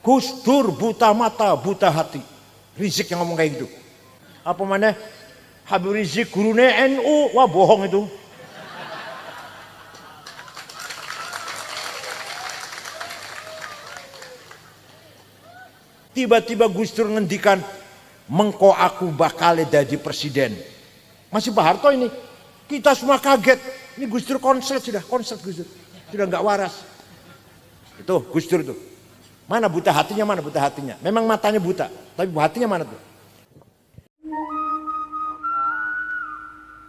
Gus Dur buta mata, buta hati. Rizik yang ngomong kayak gitu. Apa mana? Habib Rizik gurune NU, wah bohong itu. Tiba-tiba Gus Dur ngendikan, mengko aku bakal jadi presiden. Masih Pak Harto ini. Kita semua kaget. Ini Gus Dur konslet sudah, konslet Gus Dur. Sudah nggak waras. Itu Gus Dur itu. Mana buta hatinya, mana buta hatinya. Memang matanya buta, tapi hatinya mana tuh?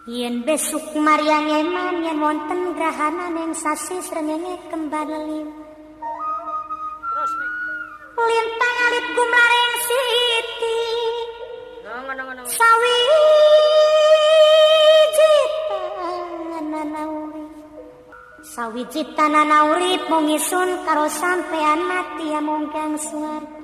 Yen besuk Maryang eman yen wonten grahana ning sasi srengenge kembar lim. Terus nih. Lintang alit gumlareng siti. Ngono. Sawiji tanana urip mung isun karo sampean mati amungkang swarga.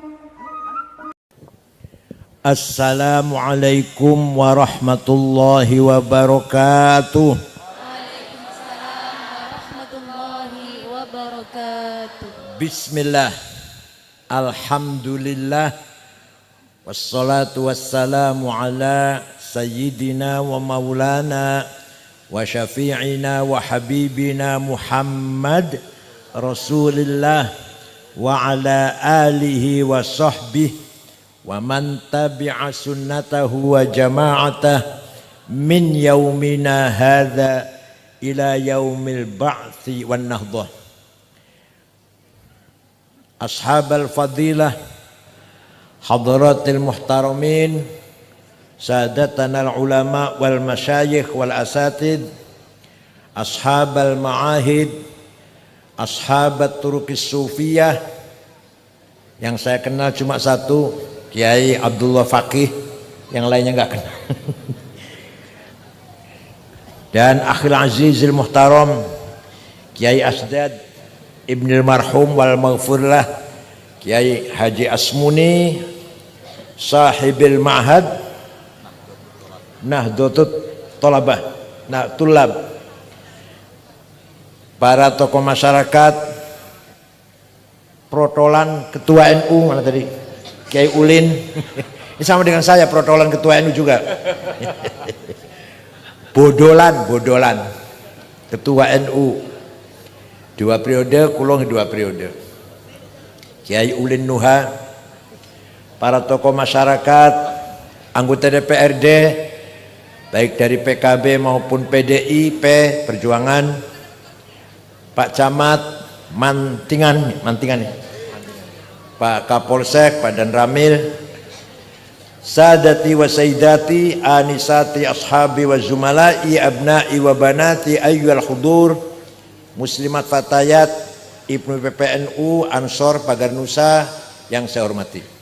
Assalamualaikum warahmatullahi wabarakatuh. Waalaikumsalam warahmatullahi wabarakatuh. Bismillah. Alhamdulillah. Wassalatu wassalamu ala sayyidina wa maulana wa syafi'ina wa habibina Muhammad Rasulillah wa ala alihi wa sahbihi wa man tabi'a sunnatahu wa jama'atah min yaumina hadha ila yaumil ba'thi wan nahdah. Ashabal fadilah, hadratil muhtaramin, sadatana ulama wal masyayikh wal asatid, ashabal ma'ahid, ashabat turukis sufiyah. Yang saya kenal cuma satu, Kiai Abdullah Faqih, yang lainnya enggak kenal. Dan akhil azizil muhtaram Kiai Asdad Ibnul Marhum wal Maghfurlah Kiai Haji Asmuni sahibil ma'had Nahdlatul Thalabah, Tulab, para tokoh masyarakat, protolan ketua NU mana tadi? Kiai Ulin. Ini sama dengan saya, protolan ketua NU juga. Bodolan ketua NU 2 periode, kulong 2 periode. Kiai Ulin Nuha, para tokoh masyarakat, anggota DPRD baik dari PKB maupun PDIP Perjuangan, Pak Camat Mantingan ya, Pak Kapolsek, Pak Dan Ramil, Sadati wa Sayyidati, Anisati ashabi wa zumalai, abna'i wa banati, ayyuhal hudur, muslimat fatayat, Ibnu PPNU, Ansor, Pagar Nusa yang saya hormati.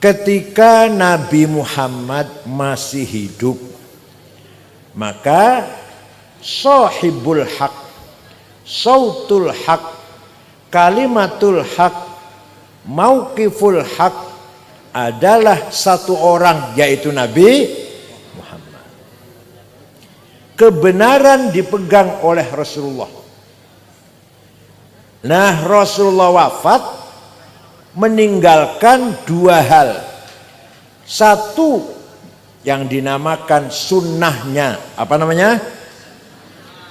Ketika Nabi Muhammad masih hidup, maka sahibul haq, sautul haq, kalimatul haq, mauqiful haq adalah satu orang, yaitu Nabi Muhammad. Kebenaran dipegang oleh Rasulullah. Nah, Rasulullah wafat meninggalkan 2 hal. Satu yang dinamakan sunnahnya. Apa namanya?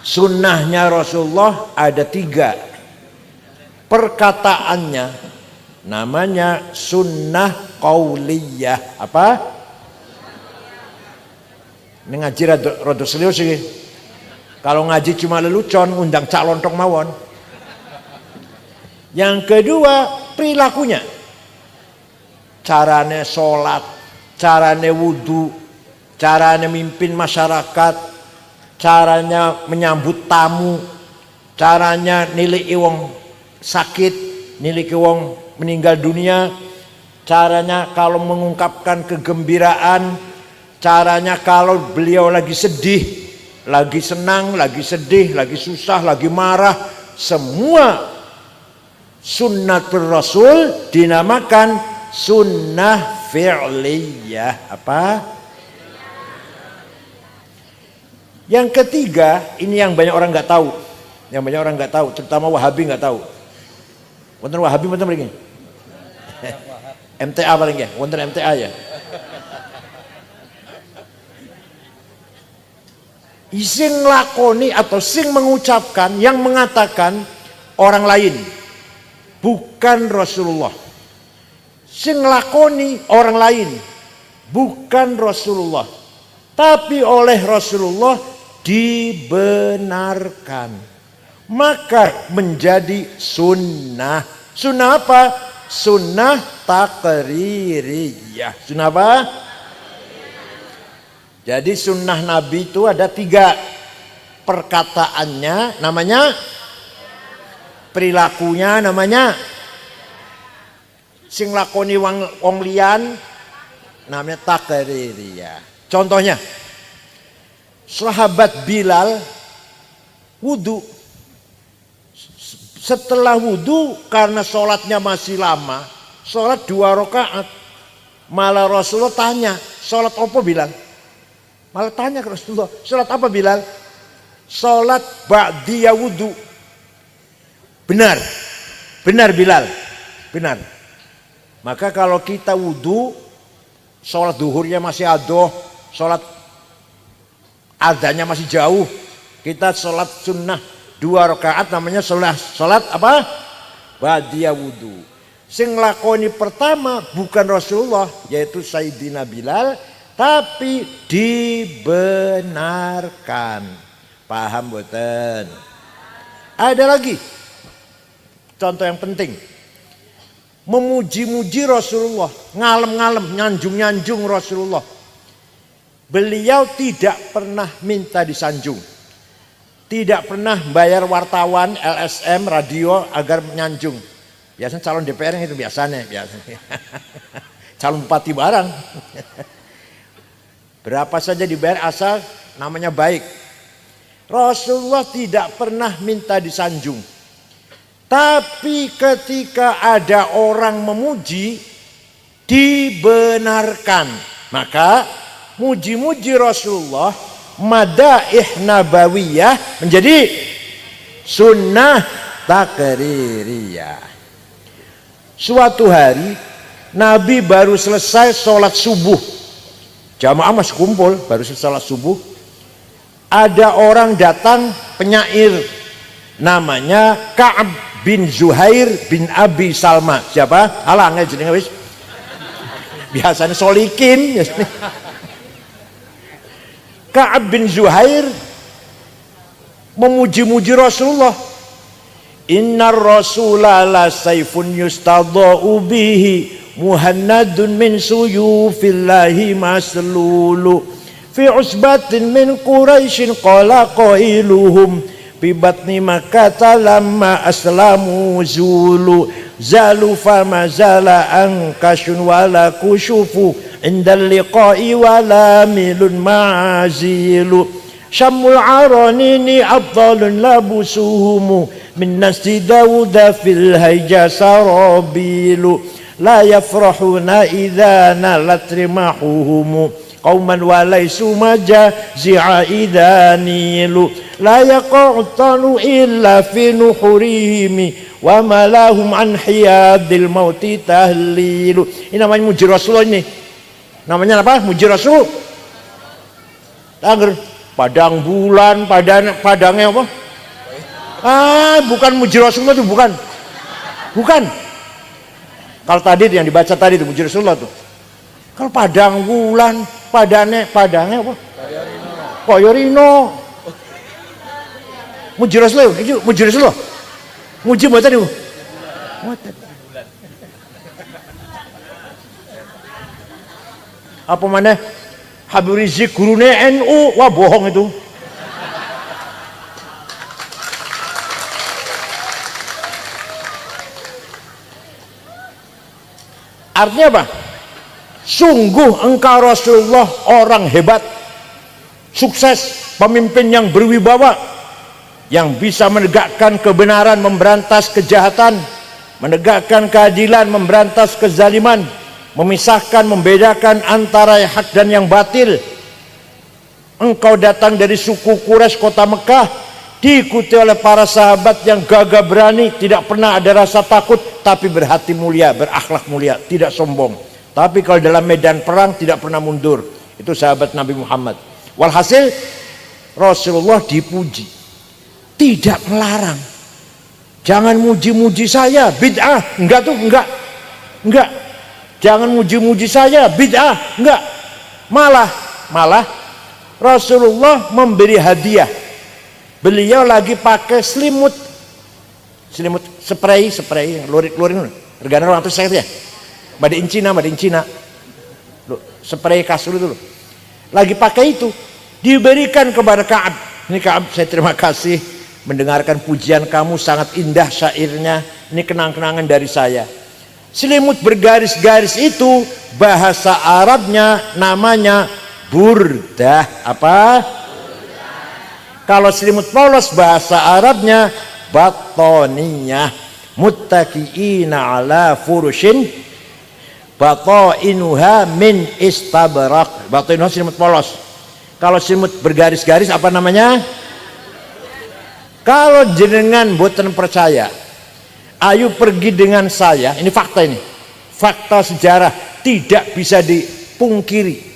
Sunnahnya Rasulullah ada 3. Perkataannya namanya sunnah qauliyah. Apa? Ini ngaji rada serius sih. Kalau ngaji cuma lelucon, undang cak lontong mawon. Yang kedua, perilakunya. Carane sholat, carane wudhu, carane mimpin masyarakat, caranya menyambut tamu, caranya nilai wong sakit, nilai wong meninggal dunia, caranya kalau mengungkapkan kegembiraan, caranya kalau beliau lagi sedih, lagi senang, lagi sedih, lagi susah, lagi marah, semua sunnatul Rasul dinamakan sunnah fi'liyah. Apa? Yang ketiga, ini yang banyak orang nggak tahu, terutama Wahabi nggak tahu. Wonten Wahabi wonten mriki. MTA paling ya, wonten MTA ya. Sing lakoni atau sing mengucapkan yang mengatakan orang lain, bukan Rasulullah. Sing lakoni orang lain, bukan Rasulullah. Tapi oleh Rasulullah dibenarkan. Maka menjadi sunnah. Sunnah apa? Sunnah taqririyah. Sunnah apa? Jadi sunnah Nabi itu ada 3. Perkataannya namanya, perilakunya namanya, sing lakoni wong liyan namanya taqririyah. Contohnya, sahabat Bilal wudu. Setelah wudu karena sholatnya masih lama, sholat 2 rakaat. Malah Rasulullah tanya, sholat apa Bilal? Malah tanya ke Rasulullah, sholat apa Bilal? Sholat ba'diyah wudu. Benar, benar Bilal, benar. Maka kalau kita wudu, sholat duhurnya masih adoh, sholat adanya masih jauh, kita sholat sunnah 2 rakaat namanya sholat apa? Ba'diyah wudu. Sing lakoni pertama bukan Rasulullah, yaitu Sayyidina Bilal, tapi dibenarkan. Paham boten? Ada lagi contoh yang penting, memuji-muji Rasulullah, ngalem-ngalem, nyanjung-nyanjung Rasulullah. Beliau tidak pernah minta disanjung, tidak pernah bayar wartawan LSM radio agar nyanjung. Biasanya calon DPR itu biasanya. Calon bupati barang. Berapa saja dibayar asal namanya baik. Rasulullah tidak pernah minta disanjung. Tapi ketika ada orang memuji, dibenarkan. Maka muji-muji Rasulullah, madaih nabawiyah, menjadi sunnah taqririyah. Suatu hari Nabi baru selesai sholat subuh. Jamaah masih kumpul, baru sholat subuh. Ada orang datang penyair, namanya Ka'ab bin Zuhair bin Abi Salma. Siapa? Alang aja jenenge wis. Biasanya Solikin. Ka'ab bin Zuhair memuji-muji Rasulullah. Innar Rasulah la sayfun yustadha'u bihi, muhannadun min suyufillahi maslulu, fi usbatin min Quraisyin qala qailuhum, fi batni Makkah lamma aslamu zulu, zalu fama zala ankashun wala kushufu, indal liqa'i wala milun ma'azilu, syamul aranini abdalun labusuhumu, min nasti Dawuda fil hayja sarabilu, la yafrahuna idha nalat rimahuhumu, qauman walaysu majazi'a idha nilu, la yaqa'tanu illa fi nuhurihimi, wa malahum an hiyadil mauti tahlilu. Ini namanya muji Rasulullah ini. Namanya apa? Muji Rasul. Agar padang bulan, padangnya apa? Bukan muji Rasulullah itu, bukan. Bukan. Kalau tadi yang dibaca tadi itu muji Rasulullah tuh. Kalau padang bulan, padangnya apa? Koyorino. Muji Rasulullah, muji Rasulullah. Muji mboten niku. Mboten. Apa mana? Habib Rizik gurune NU, wah bohong itu. Artinya apa? Sungguh engkau Rasulullah orang hebat, sukses, pemimpin yang berwibawa, yang bisa menegakkan kebenaran, memberantas kejahatan, menegakkan keadilan, memberantas kezaliman, memisahkan, membedakan antara yang hak dan yang batil. Engkau datang dari suku Quraisy kota Mekah diikuti oleh para sahabat yang gagah berani, tidak pernah ada rasa takut, tapi berhati mulia, berakhlak mulia, tidak sombong. Tapi kalau dalam medan perang tidak pernah mundur. Itu sahabat Nabi Muhammad. Walhasil Rasulullah dipuji, tidak melarang. Jangan muji-muji saya, bid'ah. Enggak tuh, enggak. Jangan muji-muji saya, bid'ah. Enggak. Malah Rasulullah memberi hadiah. Beliau lagi pakai selimut spray, lurik, regana orang tuh saya ya. Made in Cina. Spray kasur itu loh. Lagi pakai itu, diberikan kepada Ka'ab. Ini Ka'ab, saya terima kasih mendengarkan pujian kamu, sangat indah syairnya. Ini kenang-kenangan dari saya. Selimut bergaris-garis itu bahasa Arabnya namanya burdah. Apa? Kalau selimut polos bahasa Arabnya batoniyah. Muttaqiina ala furushin batainuha min istabrak. Batainuha selimut polos. Kalau selimut bergaris-garis apa namanya? Kalau jenengan boten percaya, ayo pergi dengan saya. Ini fakta ini. Fakta sejarah tidak bisa dipungkiri.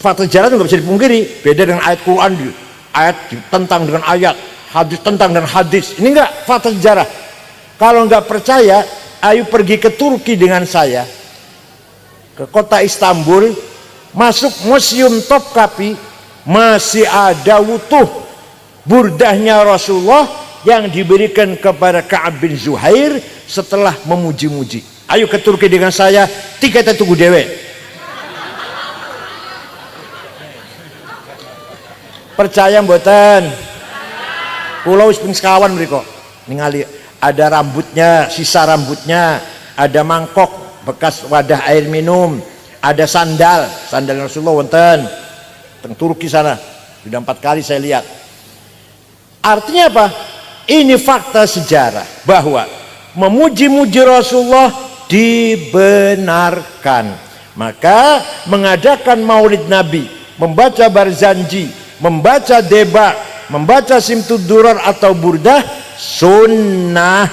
Fakta sejarah itu nggak bisa dipungkiri. Beda dengan ayat Quran, ayat tentang dengan ayat, hadis tentang dengan hadis. Ini enggak fakta sejarah. Kalau nggak percaya, ayo pergi ke Turki dengan saya, ke kota Istanbul, masuk Museum Topkapi, masih ada utuh burdahnya Rasulullah yang diberikan kepada Ka'ab bin Zuhair setelah memuji-muji. Ayo ke Turki dengan saya, tiketnya tunggu dewe. Percaya mboten? Kula wis ping sekawan mriko. Ningali ada rambutnya, sisa rambutnya, ada mangkok bekas wadah air minum, ada sandal Rasulullah wonten teng Turki sana. Sudah 4 kali saya lihat. Artinya apa? Ini fakta sejarah bahwa memuji-muji Rasulullah dibenarkan. Maka mengadakan Maulid Nabi, membaca Barzanji, membaca Deba, membaca Simtud Durar atau Burdah sunnah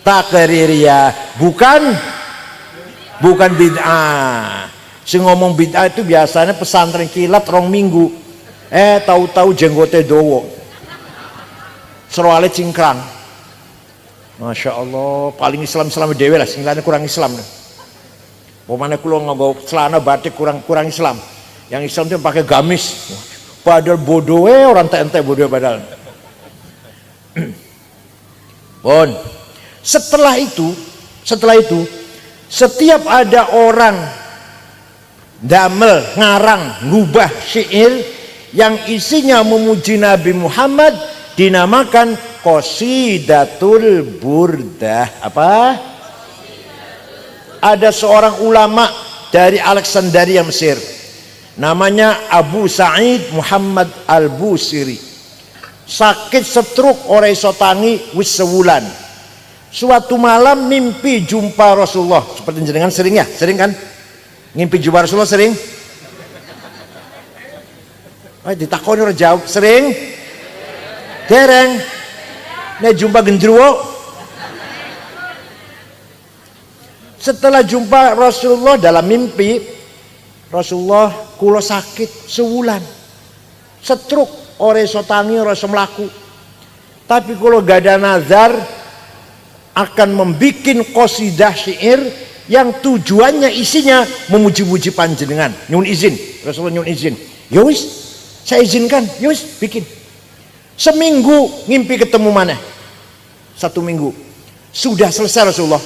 takririyah, bukan bid'ah. Si ngomong bid'ah itu biasanya pesantren kilat 2 minggu, tahu-tahu jenggote dowo, serwale cingkrang. Masya Allah, paling Islam dewe lah, singgalnya kurang Islam. Pemana kulo nggawa celana batik kurang Islam. Yang Islam itu pakai gamis. Padahal bodoh orang ente bodoh padahal. Bon. Setelah itu setiap ada orang damel, ngarang, ngubah syair yang isinya memuji Nabi Muhammad dinamakan Qasidatul Burdah. Apa? Ada seorang ulama dari Alexandria Mesir, namanya Abu Sa'id Muhammad Al-Busiri. Sakit stroke ora iso tangi wis sewulan. Suatu malam mimpi jumpa Rasulullah. Seperti jenengan sering kan? Ngimpi jumpa Rasulullah sering? Ditakoni ora jawab, sering? Dereng. Nek jumpa gendruwo. Setelah jumpa Rasulullah dalam mimpi, Rasulullah kulo sakit sewulan, stroke, ora iso tangi, ora iso mlaku. Tapi kulo gak ada nazar akan membikin qasidah syair yang tujuannya isinya memuji-muji panjenengan. Nyuwun izin, Rasulullah nyuwun izin. Ya wis, saya izinkan, ya wis bikin. Seminggu ngimpi ketemu mana? 1 minggu. Sudah selesai Rasulullah.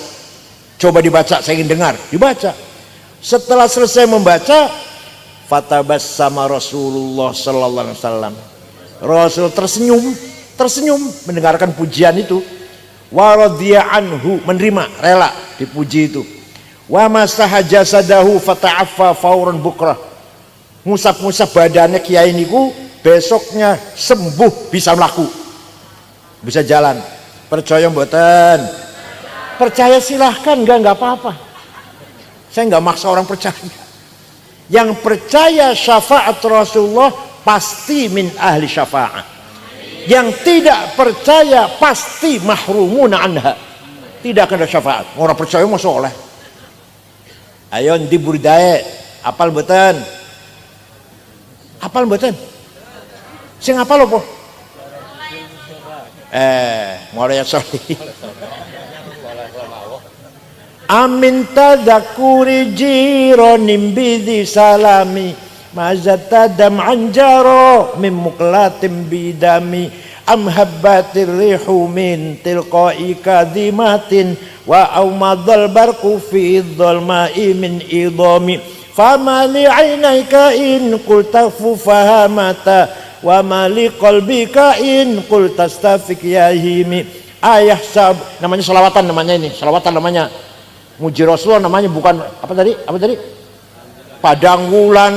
Coba dibaca, saya ingin dengar. Dibaca. Setelah selesai membaca, fatabassama Rasulullah sallallahu alaihi wasallam. Rasul tersenyum mendengarkan pujian itu. Wa radhiya anhu, menerima, rela dipuji itu. Wa masaha jasadahu fata'affa fauran bukrah. Ngusap-ngusap badannya kiai niku, besoknya sembuh, bisa melaku, bisa jalan. Percaya mboten? Percaya silahkan, enggak apa-apa. Saya enggak maksa orang percaya. Yang percaya syafaat Rasulullah pasti min ahli syafa'ah. Yang tidak percaya pasti mahrumun anha, tidak akan ada syafaat. Orang percaya mah soleh. Ayo di buridae apal mboten? Apal mboten? Sing apal apa? Mulai soleh. Amin tadakuri jironim bidi salami mazata dam anjaro min muklatim bidami am habbatir rihu min tilqai kadimatin wa aumadal barku fi dhalma'i min idami fama li aynaika in qulta fahamata wa ma li qalbika in qulta stafik yahimi. Ayah sab, namanya selawatan, namanya ini selawatan, namanya muji Rasulullah, namanya bukan apa tadi padang wulan.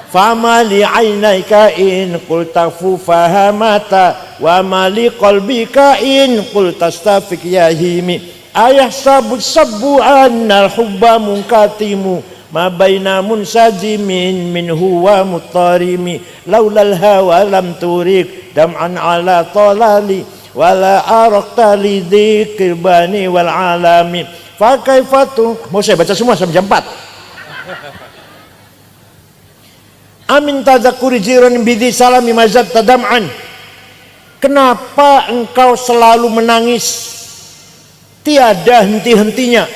Fama li aynaika in qulta fahamata wa ma li qalbika in qulta stafik yahimi. Ayah sabut sabu annal hubba munkatimu ma baina munsajimin min huwa mutarimi laulal hawa lam turik dam'an ala talali wala arakta li dzikir bani wal alami fa kaifatu. Mau saya baca semua sampai jam 4. Amin tadzakuri jiran bidhi salami mazat tadam'an. Kenapa engkau selalu menangis tiada henti-hentinya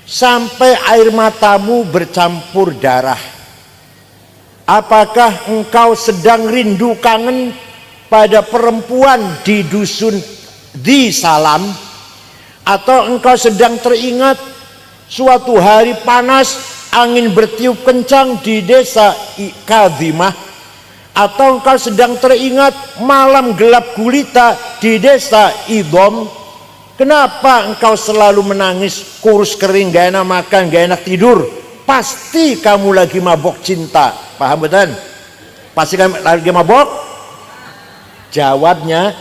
sampai air matamu bercampur darah? Apakah engkau sedang rindu kangen pada perempuan di dusun di Salam, atau engkau sedang teringat suatu hari panas angin bertiup kencang di desa Kadhimah, atau engkau sedang teringat malam gelap gulita di desa Idom? Kenapa engkau selalu menangis, kurus kering, gak enak makan, gak enak tidur? Pasti kamu lagi mabok cinta. Paham betul? Pasti kamu lagi mabok. Jawabnya,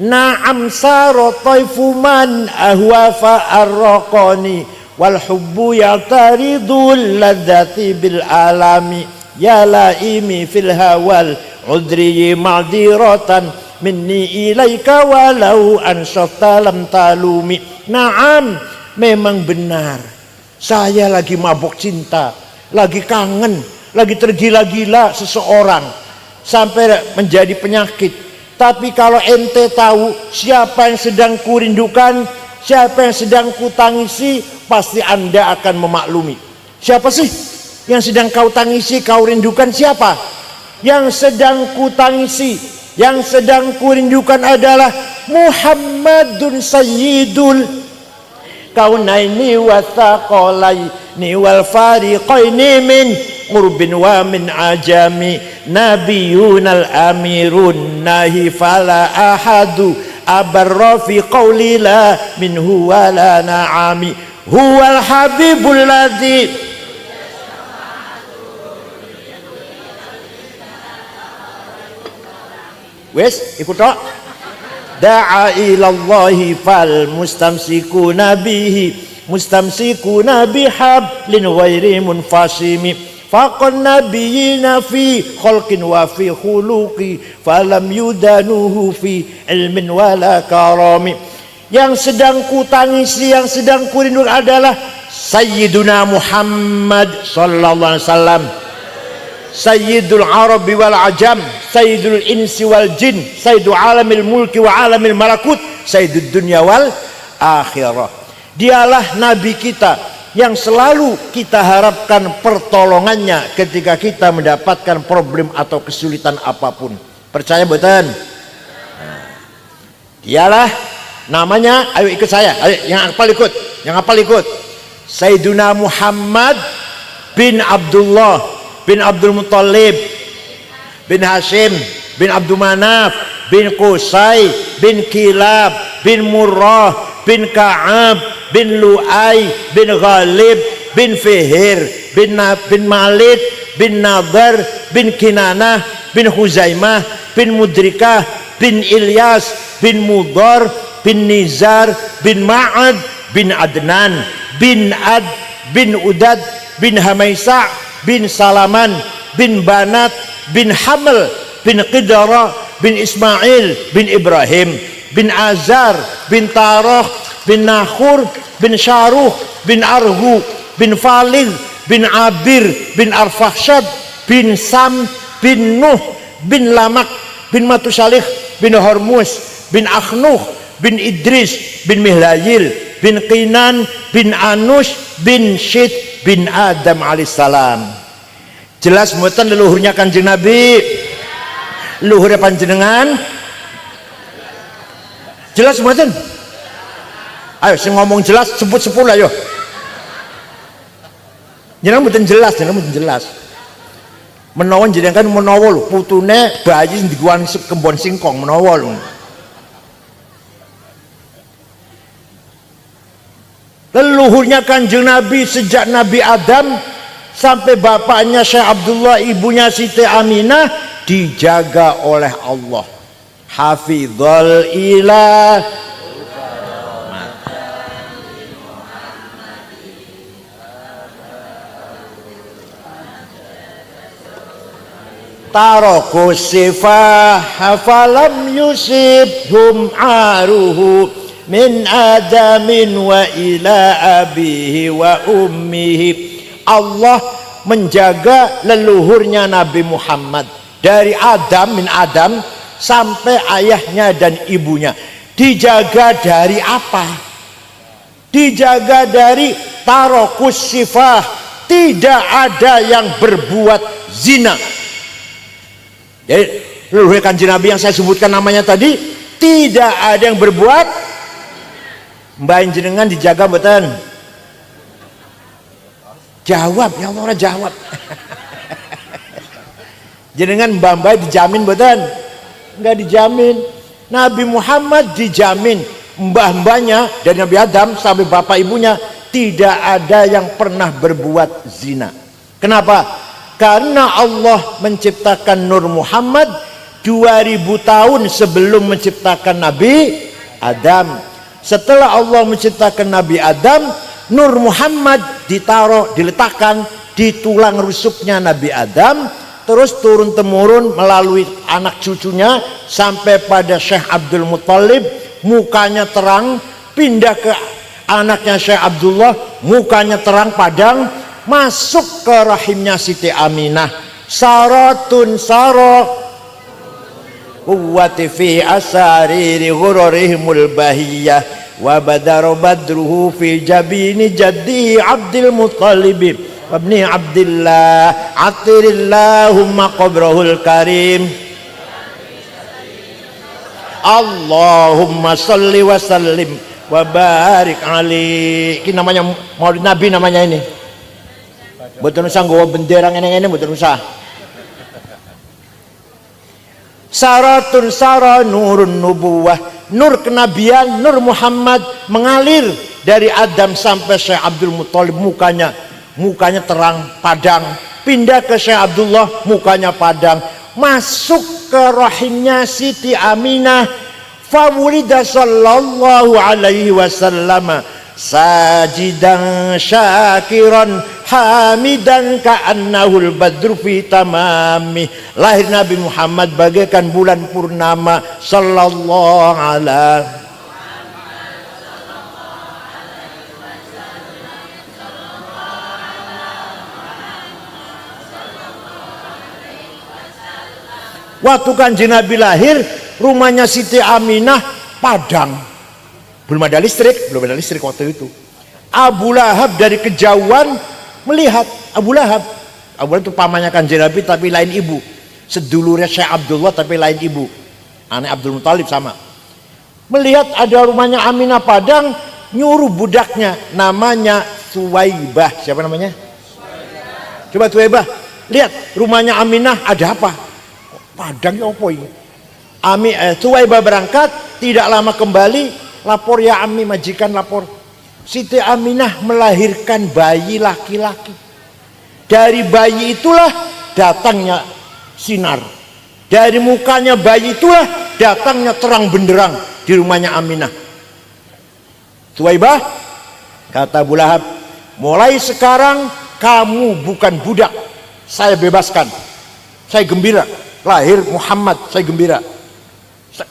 na'am saro taifu man ahwafa arraqani wal hubbu ya'taridul ladzati bil alami ya laimi fil hawal udri ma'diratan minni ilaika walau ansafta lam talumi. Na'am, memang benar, saya lagi mabok cinta, lagi kangen, lagi tergila-gila seseorang sampai menjadi penyakit. Tapi kalau ente tahu siapa yang sedang kurindukan, siapa yang sedang kutangisi, pasti anda akan memaklumi. Siapa sih yang sedang kau tangisi, kau rindukan? Siapa yang sedang kutangisi, yang sedang kurindukan adalah Muhammadun Sayyidul Kaunaini wa Thaqalaini wal Fariqaini min qurbin wa min ajami nabiyunal amirun nahi fala ahadu abarra fi qawli la minhu wa la na'ami huwal habibul ladzi wes ikut tok da'a ilallahi fal mustamsikuna bihi mustamsikuna bihablin ghairi munfasimi faqan nabiyina fi khalqin wa fi khuluqi falam yudanuhu fi ilmin wala karami. Yang sedang kutangisi, yang sedang kurindu adalah Sayyiduna Muhammad sallallahu alaihi wasallam, Sayyidul Arabi wal Ajam, Sayyidul Insi wal Jin, Sayyidul Alamil Mulki wa Alamil Malakut, Sayyidul Dunya wal Akhirah. Dialah Nabi kita yang selalu kita harapkan pertolongannya ketika kita mendapatkan problem atau kesulitan apapun. Percaya betul? Dialah namanya, ayo ikut saya, ayo yang hafal ikut, yang hafal ikut. Sayyiduna Muhammad bin Abdullah bin Abdul Muttalib bin Hashim bin Abdul Manaf bin Qusay bin Kilab bin Murrah bin Ka'ab bin Lu'ay bin Ghalib bin Fihir bin Malik bin Nadar bin Kinanah bin Huzaimah bin Mudrikah bin Ilyas bin Mudar bin Nizar bin Ma'ad bin Adnan bin Ad bin Udad bin Hamaisa bin Salaman bin Banat bin Hamel bin Qidara bin Ismail bin Ibrahim bin Azar bin Tarokh bin Nahur bin Syaruh bin Arhu bin Falid bin Abir bin Arfahshad bin Sam bin Nuh bin Lamak bin Matusalih bin Hormuz bin Akhnuh bin Idris bin Mihlayil bin Qinan bin Anush bin Syed bin Adam alaihissalam. Jelas mboten leluhurnya Kanjeng Nabi? Leluhurnya panjenengan? Jelas mboten? Ayo sing ngomong jelas sebut 10 ayo. Jenengan mboten jelas, jenengan mboten jelas. Menawa jenengan kan menawa lho putune bayi sing diguan kembon singkong menawa lho. Leluhurnya Kanjeng Nabi sejak Nabi Adam sampai bapaknya Syekh Abdullah, ibunya Siti Aminah dijaga oleh Allah. Hafizul ilah Taroku sifah falam yusibhum aruhu min adamin wa ila abihi wa ummihi. Allah menjaga leluhurnya Nabi Muhammad dari Adam min Adam sampai ayahnya dan ibunya. Dijaga dari apa? Dijaga dari tarokus sifah, tidak ada yang berbuat zina. Jadi leluhur Kanjeng Nabi yang saya sebutkan namanya tadi tidak ada yang berbuat. Mbak jenengan dijaga mboten? Jawab ya Allah, jawab. Jenengan mbak dijamin mboten? Enggak dijamin. Nabi Muhammad dijamin, mbah-mbahnya dari Nabi Adam sampai bapak ibunya tidak ada yang pernah berbuat zina. Kenapa? Karena Allah menciptakan Nur Muhammad 2000 tahun sebelum menciptakan Nabi Adam. Setelah Allah menciptakan Nabi Adam, Nur Muhammad diletakkan di tulang rusuknya Nabi Adam, terus turun temurun melalui anak cucunya sampai pada Syekh Abdul Muttalib, mukanya terang, pindah ke anaknya Syekh Abdullah, mukanya terang padang, masuk ke rahimnya Siti Aminah. Saratun saro quwwati fi asariri ghururihimul bahiyah wa badara badruhu fi jabini jaddi Abdul Muttalib wabni Abdillah atirillahumma qabrahul karim. Allahumma salli wa sallim wa barik alaihi. Ini namanya Maulid Nabi namanya ini. Mboten usah nggawa bendera ngene-ngene, mboten usah. Saratun sara nurun nubuwah, nur kenabian, nur Muhammad mengalir dari Adam sampai Syekh Abdul Muttalib, mukanya terang padang, pindah ke Syekh Abdullah, mukanya padang, masuk ke rahimnya Siti Aminah. Fawulida sallallahu alaihi wasallam sajidan syakiran hamidan ka'annahul badru fi tamami. Lahir Nabi Muhammad bagaikan bulan purnama sallallahu alaihi. Waktu Kanjeng Nabi lahir, rumahnya Siti Aminah padang, belum ada listrik waktu itu. Abu Lahab dari kejauhan melihat. Abu Lahab itu pamannya Kanjeng Nabi tapi lain ibu, sedulurnya Syekh Abdullah tapi lain ibu, anak Abdul Muttalib sama. Melihat ada rumahnya Aminah padang, nyuruh budaknya namanya Suwaibah. Siapa namanya? Coba Suwaibah, lihat rumahnya Aminah ada apa? Padang ya apa ini? Suwaibah berangkat, tidak lama kembali, lapor ya Ami, majikan lapor. Siti Aminah melahirkan bayi laki-laki. Dari bayi itulah datangnya sinar. Dari mukanya bayi itulah datangnya terang benderang di rumahnya Aminah. Suwaibah, kata Abu Lahab, mulai sekarang kamu bukan budak. saya bebaskan, saya gembira. Lahir Muhammad, saya gembira.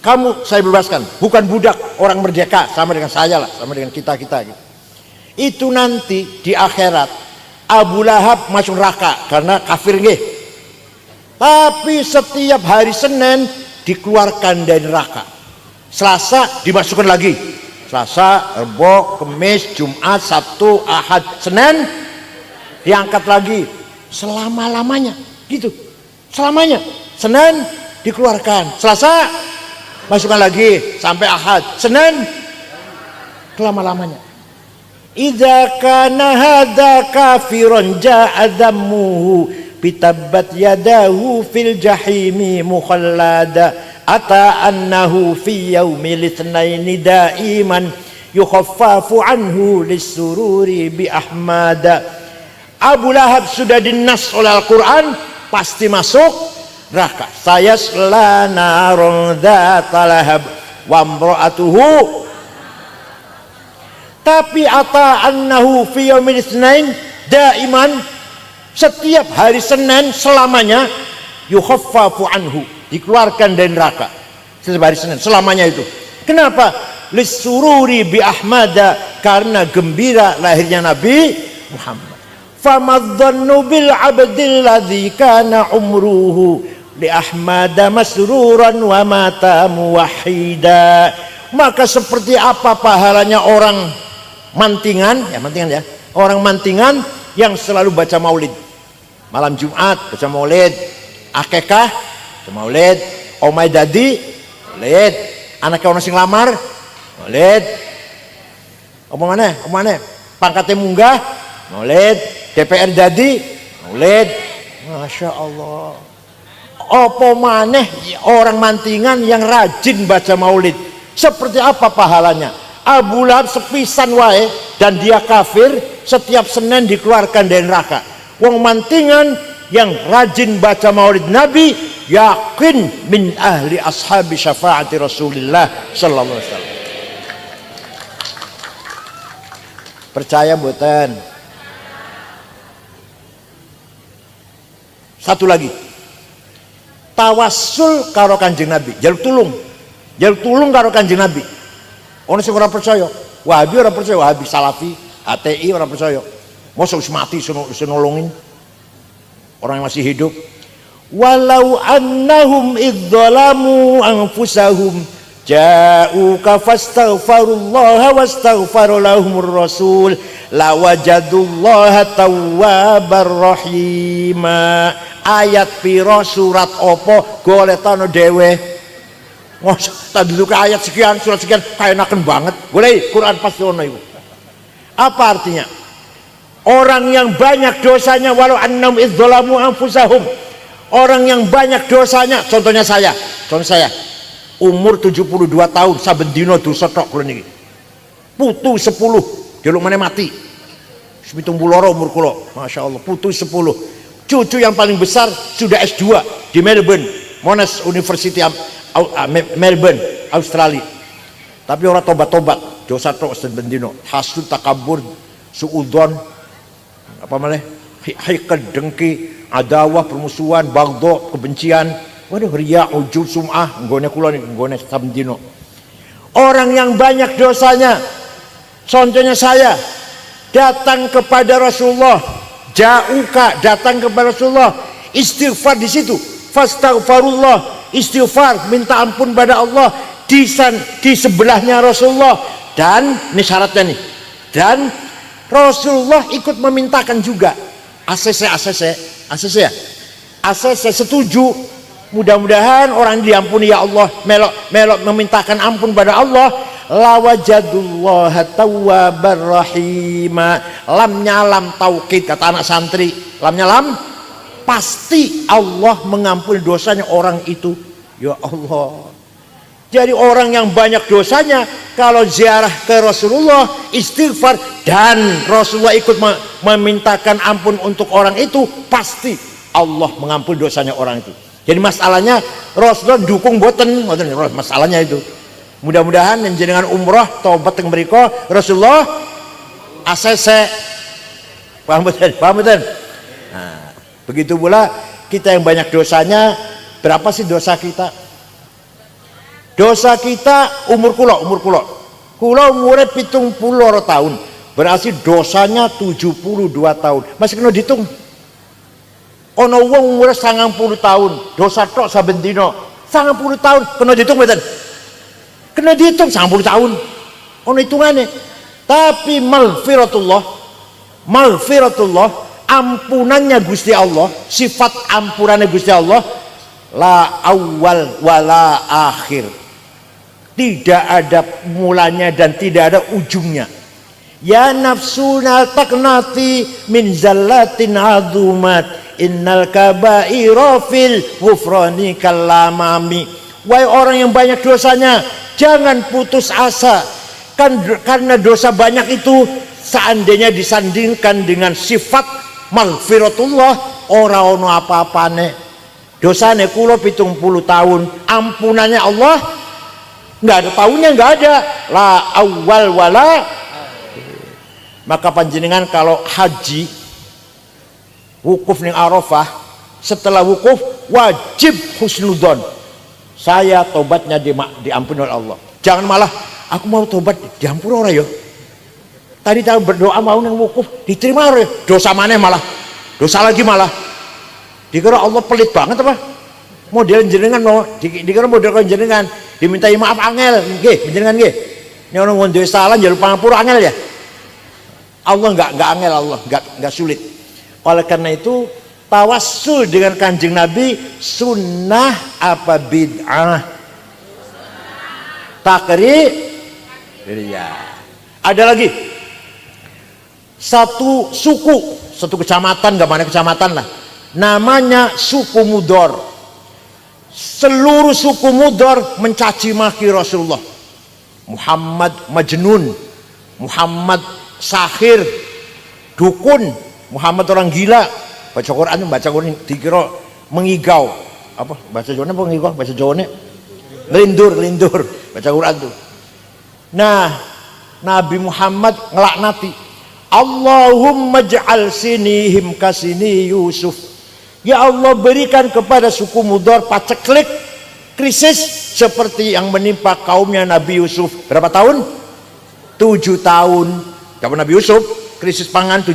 Kamu saya bebaskan, bukan budak, orang merdeka, sama dengan saya lah, sama dengan kita gitu. Itu nanti di akhirat Abu Lahab masuk neraka karena kafir nggih. Tapi setiap hari Senin dikeluarkan dari neraka. Selasa dimasukkan lagi. Selasa, Rabu, Kamis, Jumat, Sabtu, Ahad, Senin diangkat lagi selama-lamanya gitu. Selamanya. Senin dikeluarkan. Selasa masukkan lagi sampai Ahad. Senin selama-lamanya. Idza kana hadza kafiran ja'a dhammuhu bitabbat yadahu fil jahimi mukhallada ata annahu fi yaumil itsnaini daiman yukhaffafu anhu lisururi bi ahmada. Abu Lahab sudah dinas oleh Al-Quran pasti masuk neraka. Sayasla narun dzata lahab wa imra'atuhu. Tapi ata annahu fi yaumil itsnain daiman, setiap hari Senin selamanya yukhaffafu anhu, dikeluarkan dari neraka. Setiap hari Senin selamanya itu. Kenapa? Lisururi bi ahmada, karena gembira lahirnya Nabi Muhammad. Famadzannu bil abdil ladzi kana umruhu li ahmada masruran wa mata muwahhida. Maka seperti apa pahalanya orang mantingan ya, orang mantingan yang selalu baca maulid. Malam Jumat baca maulid, akekah baca maulid, omai dadi maulid, anaknya orang sing lamar maulid, apa mana pangkatnya munggah maulid, DPR jadi maulid. Masya Allah. Apa maneh orang mantingan yang rajin baca maulid, seperti apa pahalanya? Abu Lahab sepisan wae dan dia kafir, setiap Senin dikeluarkan dari neraka. Wong mantingan yang rajin baca maulid Nabi yakin min ahli ashabi syafaati Rasulillah sallallahu alaihi wasallam. Percaya mboten? Satu lagi, tawassul karo Kanjeng Nabi, jaluk tulung karo Kanjeng Nabi. Ono sing ora percaya, Wahabi ora percaya, Wahabi Salafi, HTI ora percaya. Mosok wis mati iso nolongin orang yang masih hidup. Walau annahum idzalamu anfusahum ja'uka fastaghfirullaha wastaghfara lahumur rasul lawajadullaha tawwabar rahima. Ayat piro surat opo goletano dhewe. Tadi juga ayat sekian, surat sekian, kayak banget. Boleh Quran pasti ono itu. Apa artinya? Orang yang banyak dosanya, walau annahum idzalamu anfusahum, orang yang banyak dosanya, contoh saya, umur 72 tahun, saben dino dosa tok kula niki. Putu 10, jaluk meneh mati. 72 umur kula, Masya Allah, putu 10. Cucu yang paling besar sudah S2 di Melbourne, Monash University Melbourne, Australia. Tapi orang tobat dosa tok saben dino, hasud, takabur, suudzon, apa malah hikad, dengki, adawah, permusuhan, bagdo, kebencian, waduh, riya, ujub, sum'ah, nggone kula nih, nggone saben dino. Orang yang banyak dosanya, contohnya saya, datang kepada Rasulullah, ja'uka, datang kepada Rasulullah, istighfar di situ, fastaghfirullah, istighfar, minta ampun pada Allah di sebelahnya Rasulullah. Dan ini syaratnya nih, dan Rasulullah ikut memintakan juga. ACC setuju, mudah-mudahan orang diampuni ya Allah, melok memintakan ampun pada Allah. Lawajadullaha tawwabar rahima. Lamnya lam taukid, kata anak santri, lamnya lam, pasti Allah mengampuni dosanya orang itu. Ya Allah. Jadi orang yang banyak dosanya, kalau ziarah ke Rasulullah, istighfar, dan Rasulullah ikut memintakan ampun untuk orang itu, pasti Allah mengampuni dosanya orang itu. Jadi masalahnya Rasulullah dukung boten masalahnya itu. Mudah-mudahan yang jenengan umroh tobat yang beriko Rasulullah ACC, paham betul? Nah, Begitu pula kita yang banyak dosanya, berapa sih dosa kita? Dosa kita umur kula umurnya 70 tahun, berarti dosanya 72 tahun. Masih kena dihitung. Ono wong umurnya 90 tahun, dosa tok saben dina. 90 tahun kena dihitung mboten? Kena dihitung 90 tahun. Ono hitungannya. Tapi maghfiratullah, ampunannya Gusti Allah, sifat ampunannya Gusti Allah, la awal wala akhir. Tidak ada mulanya dan tidak ada ujungnya. Ya nafsuna taknati min zallatin azumat, innal kabaira fil ghufrani kalamami. Wahai orang yang banyak dosanya, jangan putus asa. Karena dosa banyak itu seandainya disandingkan dengan sifat maghfiratullah, ora ono apa-apane. Dosane kula 70 tahun, ampunannya Allah nggak ada tahunnya, nggak ada. La awal wala. Maka panjenengan kalau haji wukuf ning Arafah, setelah wukuf wajib husnudzon, saya tobatnya diampuni oleh Allah. Jangan malah aku mau tobat diampuni ora ya, tadi tahu berdoa mau nang wukuf diterima ora ya, dosa maneh malah dosa lagi, malah dikira Allah pelit banget apa model jenengan, mau dikira model kon jenengan dimintai maaf angel nggih jenengan nggih, nek ono ngonde salah njaluk pangapura angel ya. Allah enggak angel, Allah enggak sulit. Oleh karena itu tawassul dengan Kanjeng Nabi sunnah apa bid'ah? Takrir. Ya. Ada lagi satu suku, satu kecamatan, enggak mana kecamatan lah, namanya suku Mudor. Seluruh suku Mudor mencaci maki Rasulullah. Muhammad Majnun, Muhammad sahir, dukun, Muhammad orang gila. Baca Quran dikira mengigau. Apa bahasa Jawa mengigau, bahasa Jawa lindur baca Quran tuh. Nah, Nabi Muhammad ngelaknati, Allahumma ja'al sinihim kasini Yusuf. Ya Allah, berikan kepada suku Mudor paceklik, krisis seperti yang menimpa kaumnya Nabi Yusuf. Berapa tahun? 7 tahun. Kapan Nabi Yusuf krisis pangan 7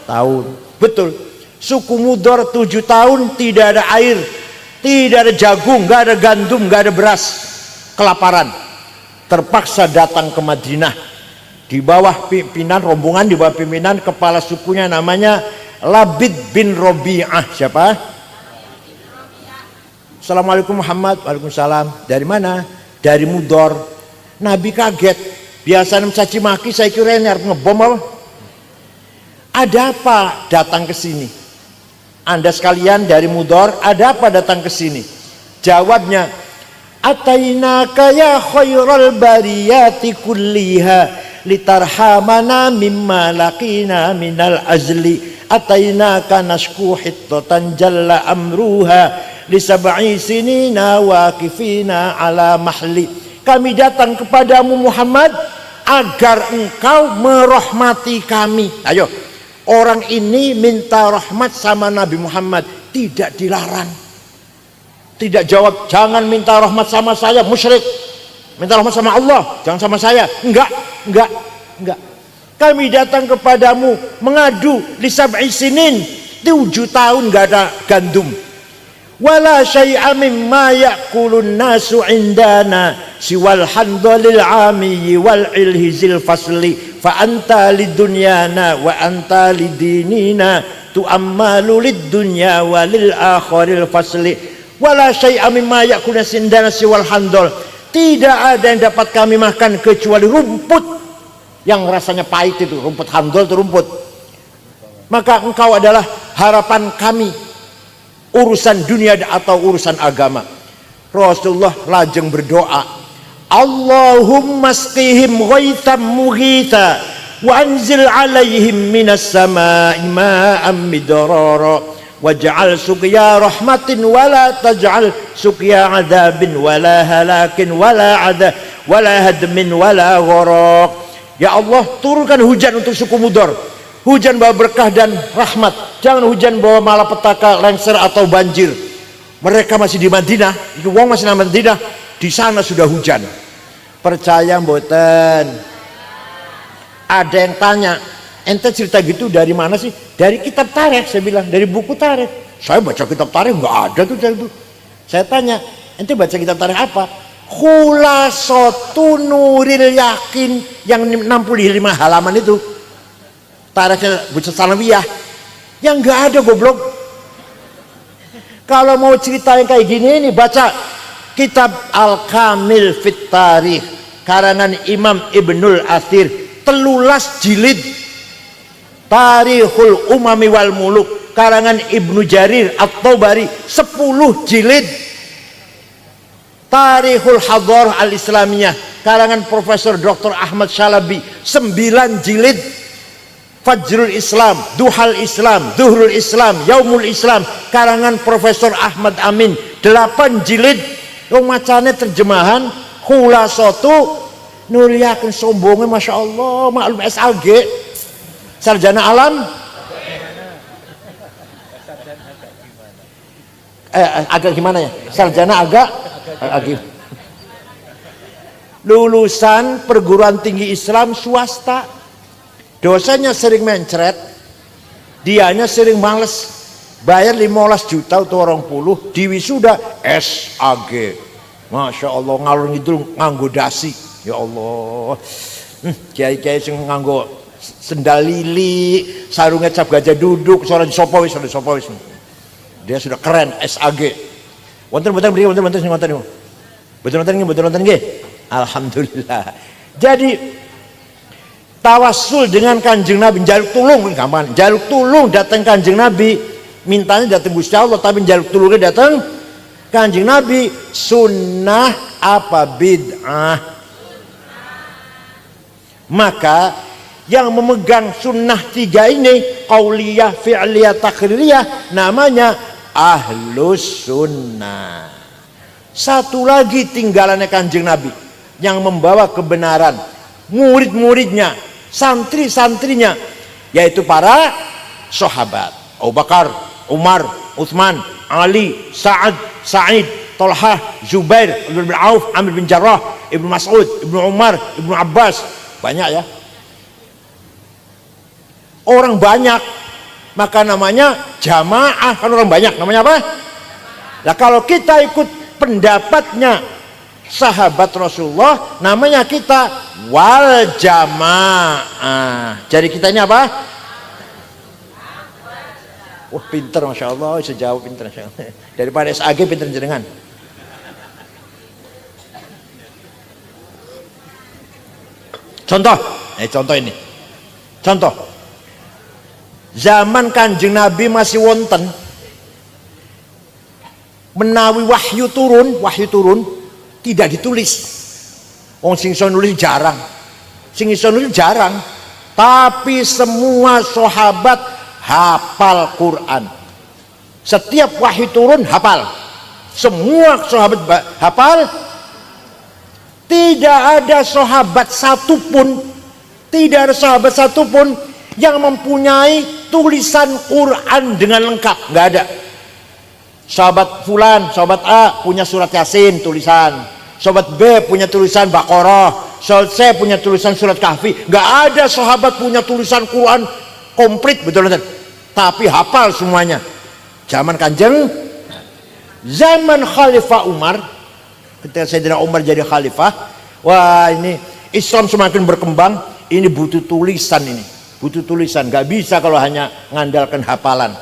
tahun. Betul. Suku Mudor 7 tahun tidak ada air, tidak ada jagung, nggak ada gandum, nggak ada beras, kelaparan. Terpaksa datang ke Madinah di bawah pimpinan rombongan, di bawah pimpinan kepala sukunya namanya Labid bin Robi'ah. Siapa? Assalamualaikum Muhammad. Waalaikumsalam. Dari mana? Dari Mudor. Nabi kaget. Biasa mencaci maki, saya kira ini harus ngebom apa? Ada apa datang ke sini? Anda sekalian dari Mudor, ada apa datang ke sini? Jawabnya, atainaka ya khairal bariyati kulliha litarhamana mimma laqina minal azli, atainaka nashku hittatan jalla amruha lisab'i sinina waqifina ala mahli. Kami datang kepadamu Muhammad agar engkau merahmati kami. Ayo, orang ini minta rahmat sama Nabi Muhammad, tidak dilarang. Tidak jawab, jangan minta rahmat sama saya, musyrik. Minta rahmat sama Allah, jangan sama saya. Enggak. Kami datang kepadamu mengadu lisab'i sinin, 7 tahun enggak ada gandum. Wala syai'a mimma ya'kulun nasu indana siwal handalil amiyyi wal ilhizil fasli fa anta lidunyana wa anta lidinina tu'ammalu lidunya wa lil akhiril fasli. Wala syai'a mimma ya'kulun indana siwal handal. Tidak ada yang dapat kami makan kecuali rumput yang rasanya pahit itu, rumput handal itu rumput. Maka engkau adalah harapan kami, urusan dunia atau urusan agama. Rasulullah lajeng berdoa, Allahumma asqihim ghaitham mughitha wa anzil alaihim minas samaa'i ma'an midrara waj'al suqya rahmatin wala taj'al suqya adzabin wala halakin wala hadmin wala gharaq. Ya Allah, turunkan hujan untuk suku Mudor, Hujan bawa berkah dan rahmat. Jangan hujan bawa malapetaka, lengser atau banjir. Mereka masih di Madinah, itu wong masih di Madinah, di sana sudah hujan. Percaya mboten? Ada yang tanya, ente cerita gitu dari mana sih? Dari kitab tarikh, saya bilang, dari buku tarikh. Saya baca kitab tarikh nggak ada tuh itu. Saya tanya, ente baca kitab tarikh apa? Khulasatu Nuril Yakin yang 65 halaman itu. Tarikhnya Bucet Sanawiyah. Yang nggak ada goblok. Kalau mau cerita yang kayak gini ini baca kitab Al-Kamil Fit Tarikh karangan Imam Ibnul Athir 13 jilid. Tarikhul Umami wal Muluk karangan Ibnu Jarir At-Tabari 10 jilid. Tarikhul Hadharah Al-Islamiyah karangan Profesor Dr. Ahmad Syalabi 9 jilid. Fajrul Islam, Duhal Islam, Duhrul Islam, Yaumul Islam karangan Profesor Ahmad Amin 8 jilid. Yang macane terjemahan Khulasatu Nuril Yakin. Sombongnya Masya Allah, maklum SAG sarjana alam agak gimana ya, sarjana agak lulusan perguruan tinggi Islam swasta. Dosanya sering mencret, dianya sering males, bayar 15 juta atau orang puluh, di wisuda SAG. Masya Allah, ngalur ngidul nganggo dasi. Ya Allah, kiai-kiai sing nganggo sendal lili, sarungnya cap gajah duduk, suara di sopowis. Dia sudah keren, SAG. Betul. Alhamdulillah. Jadi tawassul dengan Kanjeng Nabi, jaluk tulung gampang. Jaluk tulung datang Kanjeng Nabi, mintanya datang Gusti Allah, tapi jaluk tulungnya datang Kanjeng Nabi. Sunnah apa bid'ah? Maka yang memegang sunnah 3 ini, qauliyah, fi'liyah, takririyah, namanya ahlus sunnah. Satu lagi tinggalannya Kanjeng Nabi yang membawa kebenaran, murid-muridnya, santri-santrinya, yaitu para sahabat Abu Bakar, Umar, Utsman, Ali, Sa'ad, Sa'id, Talhah, Zubair, Abdul bin Auf, Amir bin Jarrah, Ibnu Mas'ud, Ibnu Umar, Ibnu Abbas. Banyak ya, orang banyak, maka namanya jamaah. Kan orang banyak namanya apa? Nah kalau kita ikut pendapatnya sahabat Rasulullah, namanya kita wal jamaah. Jadi kita ini apa? Wah pinter Masya Allah, bisa jawab pinter Masya Allah. Daripada SAG pinter jenengan. Contoh ini. Contoh. Zaman Kanjeng Nabi masih wonten, menawi wahyu turun tidak ditulis. Wong sing iso nulis jarang. Tapi semua sahabat hafal Quran. Setiap wahyu turun hafal. Semua sahabat hafal. Tidak ada sahabat satupun yang mempunyai tulisan Quran dengan lengkap. Nggak ada. Sahabat fulan, sahabat A punya surat Yasin tulisan, sahabat B punya tulisan Baqarah, sahabat C punya tulisan surat Kahfi. Nggak ada sahabat punya tulisan Quran komplit, betul-betul, tapi hafal semuanya. Zaman Kanjeng, zaman Khalifah Umar, ketika Sayyidina Umar jadi khalifah, wah ini Islam semakin berkembang, ini butuh tulisan, nggak bisa kalau hanya ngandalkan hafalan,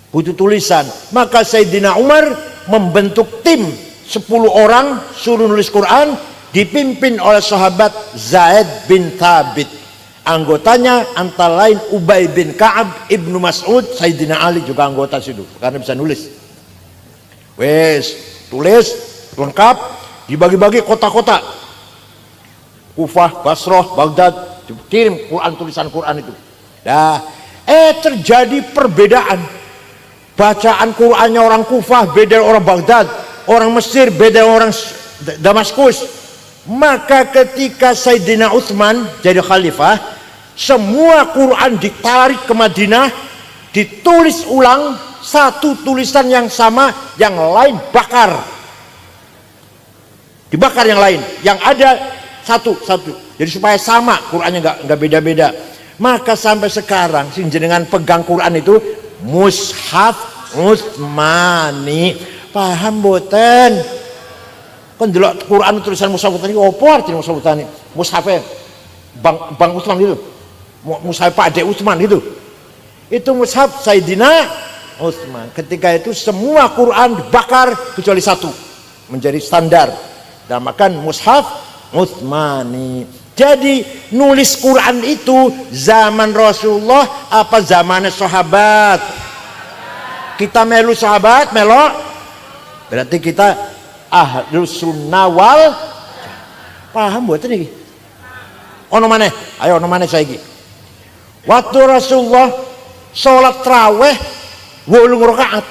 butuh tulisan. Maka Sayyidina Umar membentuk tim 10 orang suruh nulis Quran, dipimpin oleh sahabat Zaid bin Thabit. Anggotanya antara lain Ubay bin Ka'ab, Ibnu Mas'ud, Sayyidina Ali juga anggota situ karena bisa nulis. Wes tulis lengkap, dibagi-bagi kota-kota, Kufah, Basrah, Baghdad, kirim Quran, tulisan Quran itu. Nah, terjadi perbedaan. Bacaan Qurannya orang Kufah beda orang Baghdad, orang Mesir beda orang Damaskus. Maka ketika Sayyidina Utsman jadi khalifah, Semua Quran ditarik ke Madinah, ditulis ulang, satu tulisan yang sama, yang lain bakar. Dibakar yang lain, yang ada satu. Jadi supaya sama, Qurannya nggak beda-beda. Maka sampai sekarang sing jenengan pegang Quran itu mushaf Utsmani. Paham boten? Kan delok Quran tulisan mushaf Utsmani opo artine mushaf Utsmani? Mushafe Bang Utsman itu. Mushaf Pak Ade Utsman itu mushaf Sayyidina Utsman. Ketika itu semua Quran dibakar kecuali satu, menjadi standar, namakan mushaf Utsmani. Jadi nulis Quran itu zaman Rasulullah apa zamannya sahabat? Kita melu sahabat, melok berarti kita ahlus sunnah wal. Paham mboten iki? Ono maneh, ayo ono maneh saiki. Waktu Rasulullah sholat tarawih 8 rakaat.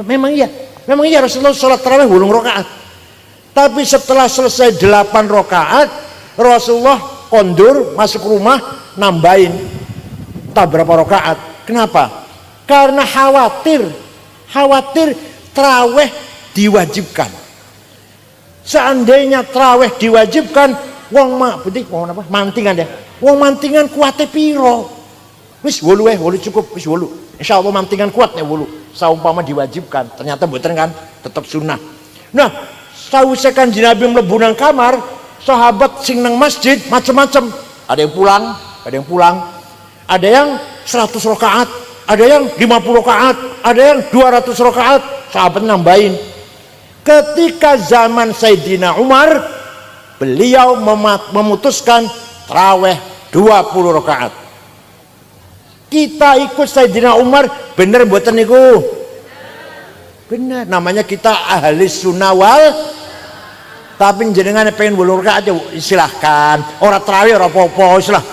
Memang iya Rasulullah sholat tarawih 8 rakaat. Tapi setelah selesai 8 rakaat, Rasulullah kondur masuk rumah nambahin tak berapa rakaat. Kenapa? Karena khawatir tarawih diwajibkan. Seandainya tarawih diwajibkan, wong mantingan ya. Wong mantingan kuate piro? Wis 8 cukup, wis 8. Insyaallah mantingan kuatnya 8. Saumpama diwajibkan, ternyata mboten kan, tetap sunnah. Nah, sawise Kanjeng Nabi mlebu nang kamar, sahabat sing nang masjid macam-macam. Ada yang pulang, ada yang 100 rakaat, ada yang 50 rakaat, ada yang 200 rakaat. Sahabat nambahin. Ketika zaman Sayyidina Umar, beliau memutuskan tarawih 20 rakaat. Kita ikut Sayyidina Umar, bener mboten niku? Bener, namanya kita ahli sunnah wal. Tapi jenengan pengen 8 rakaat aja silahkan. Ora tarawih ora apa-apa lah.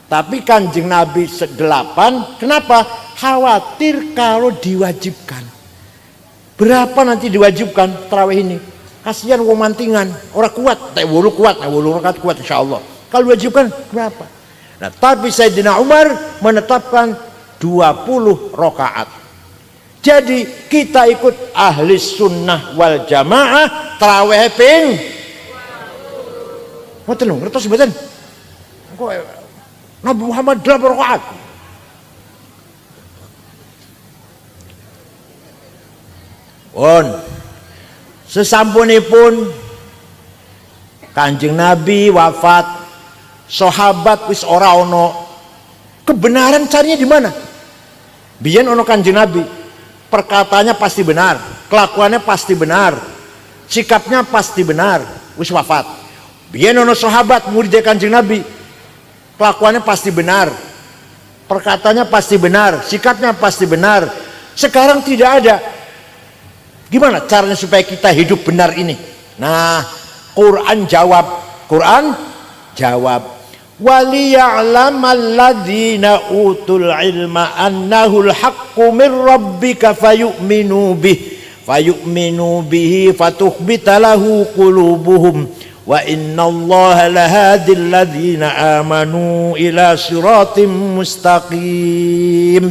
Tapi Kanjeng Nabi 8, kenapa? Khawatir kalau diwajibkan. Berapa nanti diwajibkan tarawih ini? Kasihan wong mantingan, ora kuat, tak 8 kuat, 8 rakaat kuat insyaallah. Kalau diwajibkan berapa? Nah, tapi Sayyidina Umar menetapkan 20 rakaat. Jadi kita ikut ahli sunnah wal jamaah tarawih ping. Mboten lho, ngertos mboten? Kok Nabi Muhammad 8 rakaat. Sesampunipun Kanjeng Nabi wafat, sahabat wis ora ono. Kebenaran carinya di mana? Biyen ono Kanjeng Nabi, perkataannya pasti benar, kelakuannya pasti benar, sikapnya pasti benar, wis wafat. Biyen ono sahabat murid Kanjeng Nabi, kelakuannya pasti benar, perkataannya pasti benar, sikapnya pasti benar. Sekarang tidak ada. Gimana caranya supaya kita hidup benar ini? Nah, Quran jawab. Waliya'lamal ladzina utul ilma annahul haqqu mir rabbika fayu'minu bihi fatukhbita lahu qulubuhum wa innallaha lahadil ladzina amanu ila siratim mustaqim.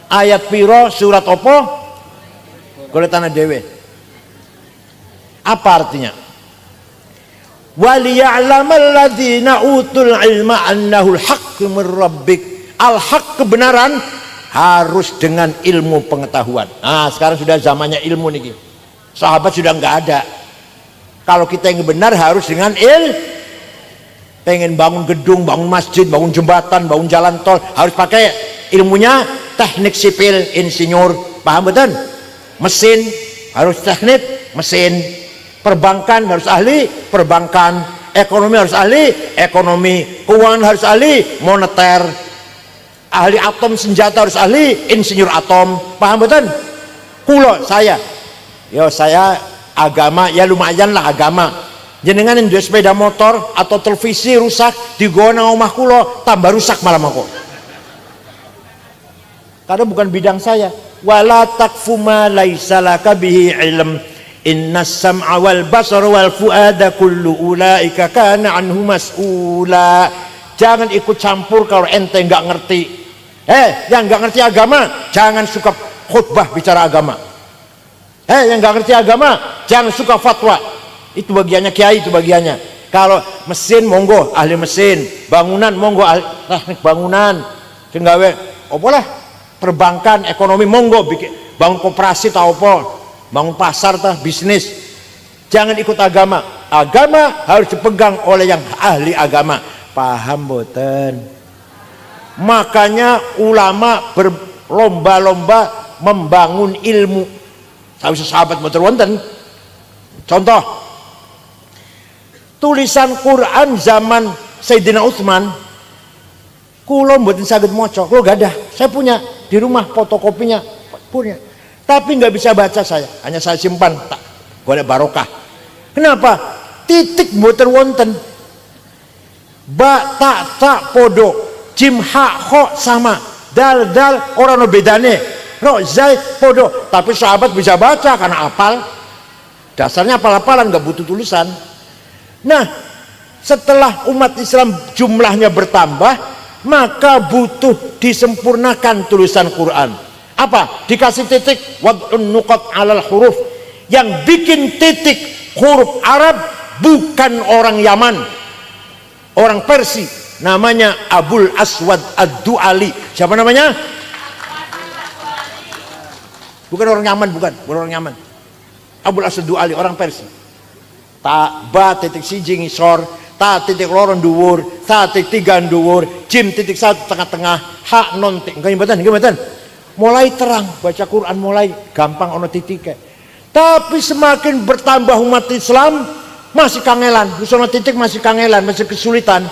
Ayat piro surat apa? Golek tanah dewe. Apa artinya? Waliya'lamal ladzina utul ilma annahul haqqu mir rabbik. Al-haq kebenaran harus dengan ilmu pengetahuan. Nah, sekarang sudah zamannya ilmu nih. Sahabat sudah nggak ada. Kalau kita yang benar harus dengan pengen bangun gedung, bangun masjid, bangun jembatan, bangun jalan tol, harus pakai ilmunya teknik sipil, insinyur. Paham betul? Mesin harus teknik mesin, perbankan harus ahli perbankan, ekonomi harus ahli ekonomi, keuangan harus ahli moneter, ahli atom senjata harus ahli insinyur atom. Paham betul? Saya agama ya lumayan lah agama. Jenengan yang duwe sepeda motor atau televisi rusak digowo nang omah kula tambah rusak malam aku. Karena bukan bidang saya. Wala takfu ma laisa laka bihi ilm. Innas sam'a wal basara wal fuada kullu ulaika kana anhu mas'ula. Jangan ikut campur kalau ente nggak ngerti. Yang nggak ngerti agama jangan suka khutbah bicara agama. Yang nggak ngerti agama jangan suka fatwa. Itu bagiannya kiai, itu bagiannya. Kalau mesin monggo ahli mesin, bangunan monggo ahli teknik bangunan. Sing gawe opo lah, perbankan, ekonomi monggo bikin bangun koperasi ta opo, bangun pasar ta bisnis. Jangan ikut agama. Agama harus dipegang oleh yang ahli agama. Paham boten? Makanya ulama berlomba-lomba membangun ilmu. Tahu sahabat boten wonten. Contoh, tulisan Quran zaman Sayyidina Utsman, kulo mboten saged maca, kulo gadah. Saya punya di rumah fotokopinya, punya. Tapi nggak bisa baca saya, hanya saya simpan tak golek barokah. Kenapa? Titik mboten wonten. Ba tak podo, jim ha kho sama, dal ora ono bedane. Ro zai podo, tapi sahabat bisa baca karena apal. Dasarnya apal-apalan, nggak butuh tulisan. Nah, setelah umat Islam jumlahnya bertambah, maka butuh disempurnakan tulisan Quran. Apa? Dikasih titik, wad'un nuqat 'alal huruf. Yang bikin titik huruf Arab bukan orang Yaman, orang Persia, namanya Abul Aswad Ad-Du'ali. Siapa namanya? Bukan orang Yaman, bukan orang Yaman. Abul Aswad Ad-Du'ali, orang Persia. Ta ba titik siji ngisor, ta titik loro dhuwur, ta titik tiga dhuwur, jim titik satu tengah-tengah, ha non titik. Nggih mboten. Mulai terang baca Quran, mulai gampang ono titik. Tapi semakin bertambah umat Islam masih kangelan, ono titik masih kangelan, masih kesulitan.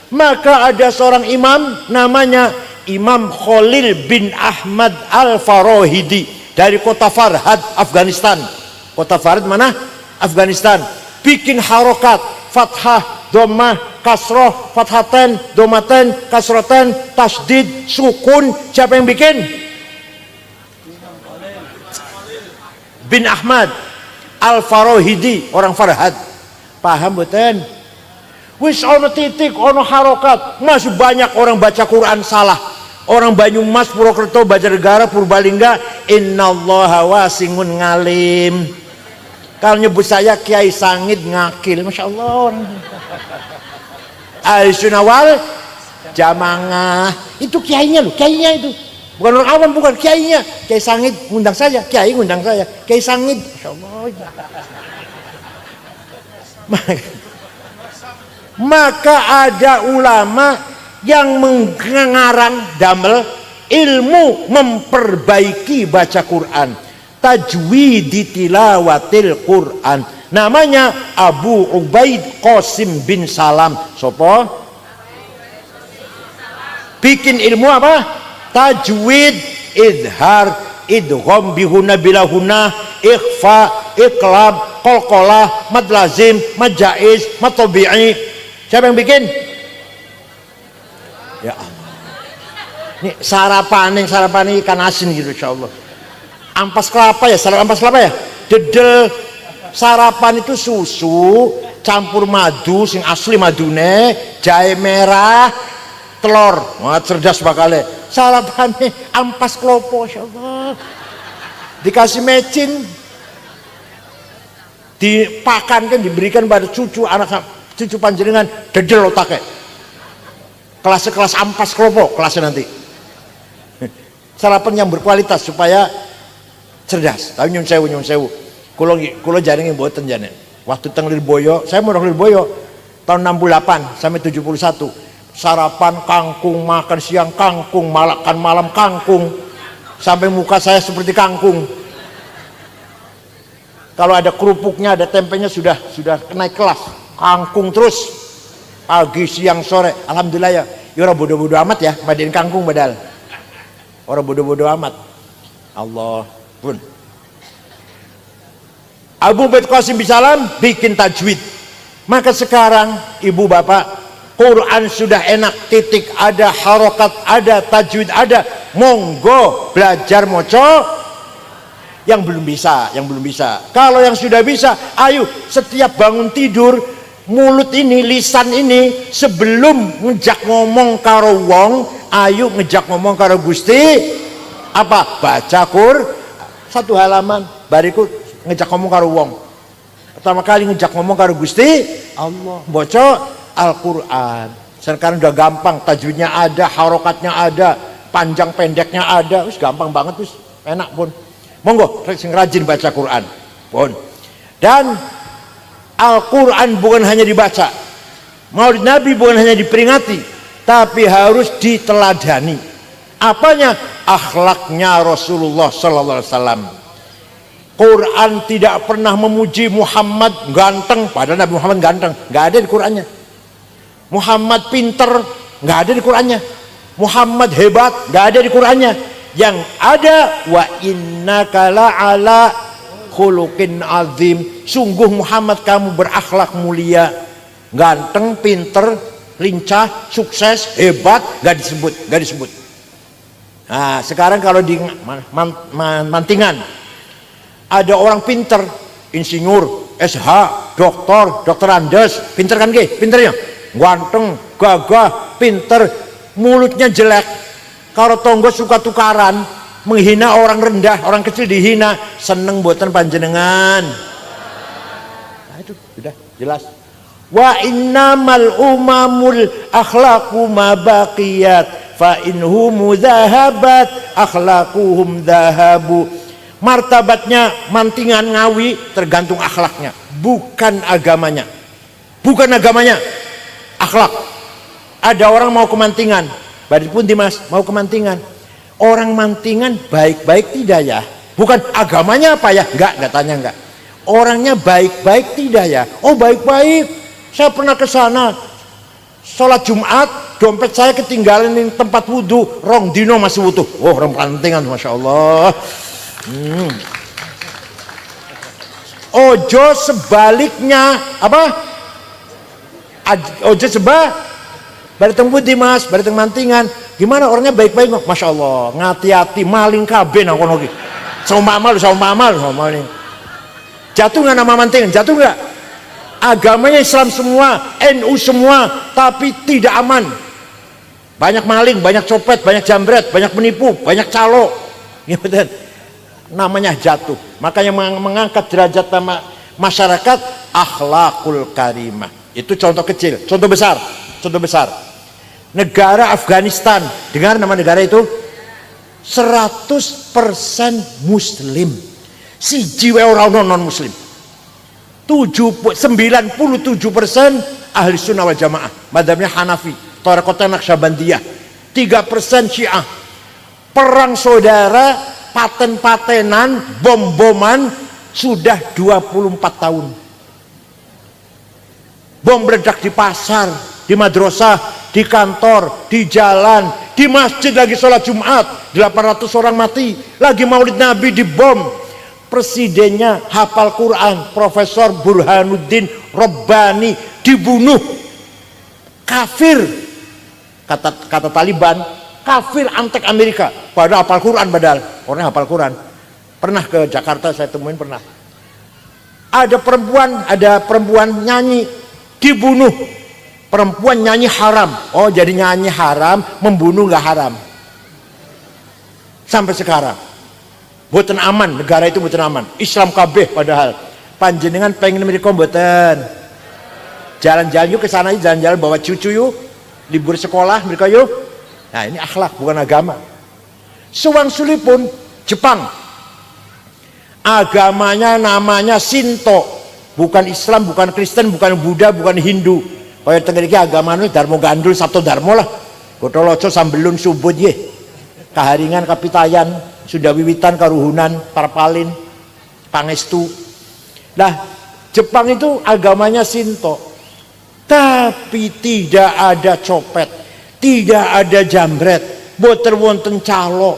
Maka ada seorang imam namanya Imam Khalil bin Ahmad Al-Farahidi dari kota Farhad, Afghanistan. Kota Farhad mana? Afghanistan. Bikin harokat, fathah, dhammah, kasroh, fathaten, domaten, kasroten, tasdid, sukun. Siapa yang bikin? Bin Ahmad Al-Farahidi, orang Farhad. Paham betul? Wis ono titik, ono harokat, masih banyak orang baca Quran salah. Orang Banyumas, Purwokerto, Banjarnegara, Purbalingga, innallaha wasingun ngalim. Kalau nyebut saya Kiai Sangid ngakil, masya Allah. Ahli sunnah wal jamaah itu kiainya loh, kiainya itu bukan orang awam, bukan kiainya. Kiai Sangid ngundang saya, kiai ngundang saya, Kiai Sangid, masya Allah. Maka ada ulama yang mengarang damel ilmu memperbaiki baca Quran, tajwidi tilawatil Quran. Namanya Abu Ubaid Qasim bin Salam. Sopo? Bikin ilmu apa? Tajwid, idhar, idgham bihuna bilahuna, ikhfa, iqlab, qalqalah, mad lazim, mad jaiz, mad tabi'i. Siapa yang bikin? Ya Allah. Ini sarapan ikan asin gitu insyaallah. Ampas kelapa ya, sarapan ampas kelapa ya. Dedel sarapan itu susu campur madu sing asli madune, jahe merah, telur. Wah, cerdas bakale. Sarapannya ampas klopo insyaallah. Dikasih mecin, dipakan kan, diberikan pada cucu anak cucu panjenengan, dedel otaknya. Kelas ampas klopo kelasnya nanti. Sarapan yang berkualitas supaya cerdas. Tapi nyun sewu. Kulo jaringe mboten jane. Waktu teng Lirboyo, saya mau Lirboyo tahun 68 sampai 71. Sarapan kangkung, makan siang kangkung, makan malam kangkung. Sampai muka saya seperti kangkung. Kalau ada kerupuknya, ada tempenya sudah naik kelas. Kangkung terus. Pagi, siang, sore. Alhamdulillah ya. Ya orang bodoh-bodoh amat ya, madain kangkung badal. Orang bodoh-bodoh amat. Allah pun. Abu Ubaid Qasim bin Salam bikin tajwid. Maka sekarang ibu bapak, Quran sudah enak, titik ada, harokat ada, tajwid ada. Monggo belajar moco. yang belum bisa, yang belum bisa. Kalau yang sudah bisa, ayo setiap bangun tidur, mulut ini, lisan ini, sebelum ngejak ngomong karo wong, ayo ngejak ngomong karo Gusti, apa? Baca satu halaman, bariku ngejak ngomong karo wong. Pertama kali ngejak ngomong karo Gusti Allah, baca Al-Quran. Sekarang udah gampang, tajwidnya ada, harokatnya ada, panjang pendeknya ada, wis gampang banget, wis enak pun. Monggo sing rajin baca Quran pun. Dan Al-Quran bukan hanya dibaca, Maulid Nabi bukan hanya diperingati, tapi harus diteladani. Apanya? Akhlaknya Rasulullah Sallallahu Alaihi Wasallam. Quran tidak pernah memuji Muhammad ganteng, padahal Nabi Muhammad ganteng, nggak ada di Qurannya. Muhammad pinter, nggak ada di Qurannya. Muhammad hebat, nggak ada di Qurannya. Yang ada wa innaka la'ala khuluqin azim. Sungguh Muhammad kamu berakhlak mulia, ganteng, pinter, lincah, sukses, hebat, nggak disebut. Nah, sekarang kalau di Mantingan ada orang pinter, insinyur, SH, dokter Andes, pinter kan ge? Pinternya, ganteng, gagah, pinter, mulutnya jelek. Kalau tonggo suka tukaran, menghina orang rendah, orang kecil dihina, seneng buatan panjenengan. Nah itu sudah jelas. Wa innamal umamul akhlaqu ma baqiyat fa inhum dhahabat akhlaquhum dhahabu. Martabatnya Mantingan Ngawi tergantung akhlaknya, bukan agamanya. Bukan agamanya, akhlak. Ada orang mau ke Mantingan, Badit pun Dimas mau ke Mantingan. Orang Mantingan baik-baik tidak ya? Bukan agamanya apa ya? Enggak tanya enggak. Orangnya baik-baik tidak ya? Oh baik-baik. Saya pernah ke sana, sholat Jumat, dompet saya ketinggalan di tempat wudhu, rong dino masih wutuh. Oh orang Mantingan, masya Allah. Ojo sebaliknya apa? Ojo Bariteng Budi Mas, Bariteng Mantingan, gimana orangnya baik-baik, masya Allah, ngati-hati maling kabeh nang kono iki. Sama amal ini. Jatuh nggak nama Mantingan? Jatuh nggak? Agamanya Islam semua, NU semua, tapi tidak aman. Banyak maling, banyak copet, banyak jambret, banyak penipu, banyak calo. Gitu. Namanya jatuh. Makanya mengangkat derajat masyarakat akhlakul karimah. Itu contoh kecil, contoh besar. Negara Afghanistan, dengar nama negara itu, 100% muslim, siji wae ora ono non muslim. 97% ahli sunnah wal jamaah, madhabnya Hanafi, Thariqah Naqsyabandiyah, 3% Syiah. Perang saudara, paten-patenan, bom-boman sudah 24 tahun. Bom meledak di pasar, di madrasah, di kantor, di jalan, di masjid lagi sholat Jumat, 800 orang mati, lagi Maulid Nabi dibom. Presidennya hafal Quran, Profesor Burhanuddin Rabbani dibunuh. Kafir, kata Taliban, kafir antek Amerika, padahal hafal Quran, padahal orang hafal Quran. Pernah ke Jakarta saya temuin, pernah. Ada perempuan nyanyi, dibunuh. Perempuan nyanyi haram. Oh jadi nyanyi haram, membunuh nggak haram. Sampai sekarang boten aman, negara itu boten aman. Islam kabeh padahal. Panjenengan pengen mereka boten. Jalan-jalan yuk ke sana, jalan-jalan bawa cucu yuk, libur sekolah mereka yuk. Nah ini akhlak bukan agama. Suwang sulipun Jepang, agamanya namanya Shinto, bukan Islam, bukan Kristen, bukan Buddha, bukan Hindu. Kaya tenggeriki agamanya Darmo Gandul, Sabto Darmo lah. Gotoloco Sambelun Subud ye. Kaharingan Kapitayan, sudah wiwitan karuhunan, Parpalin, Pangestu. Nah, Jepang itu agamanya Shinto. Tapi tidak ada copet, tidak ada jambret, boten wonten calo,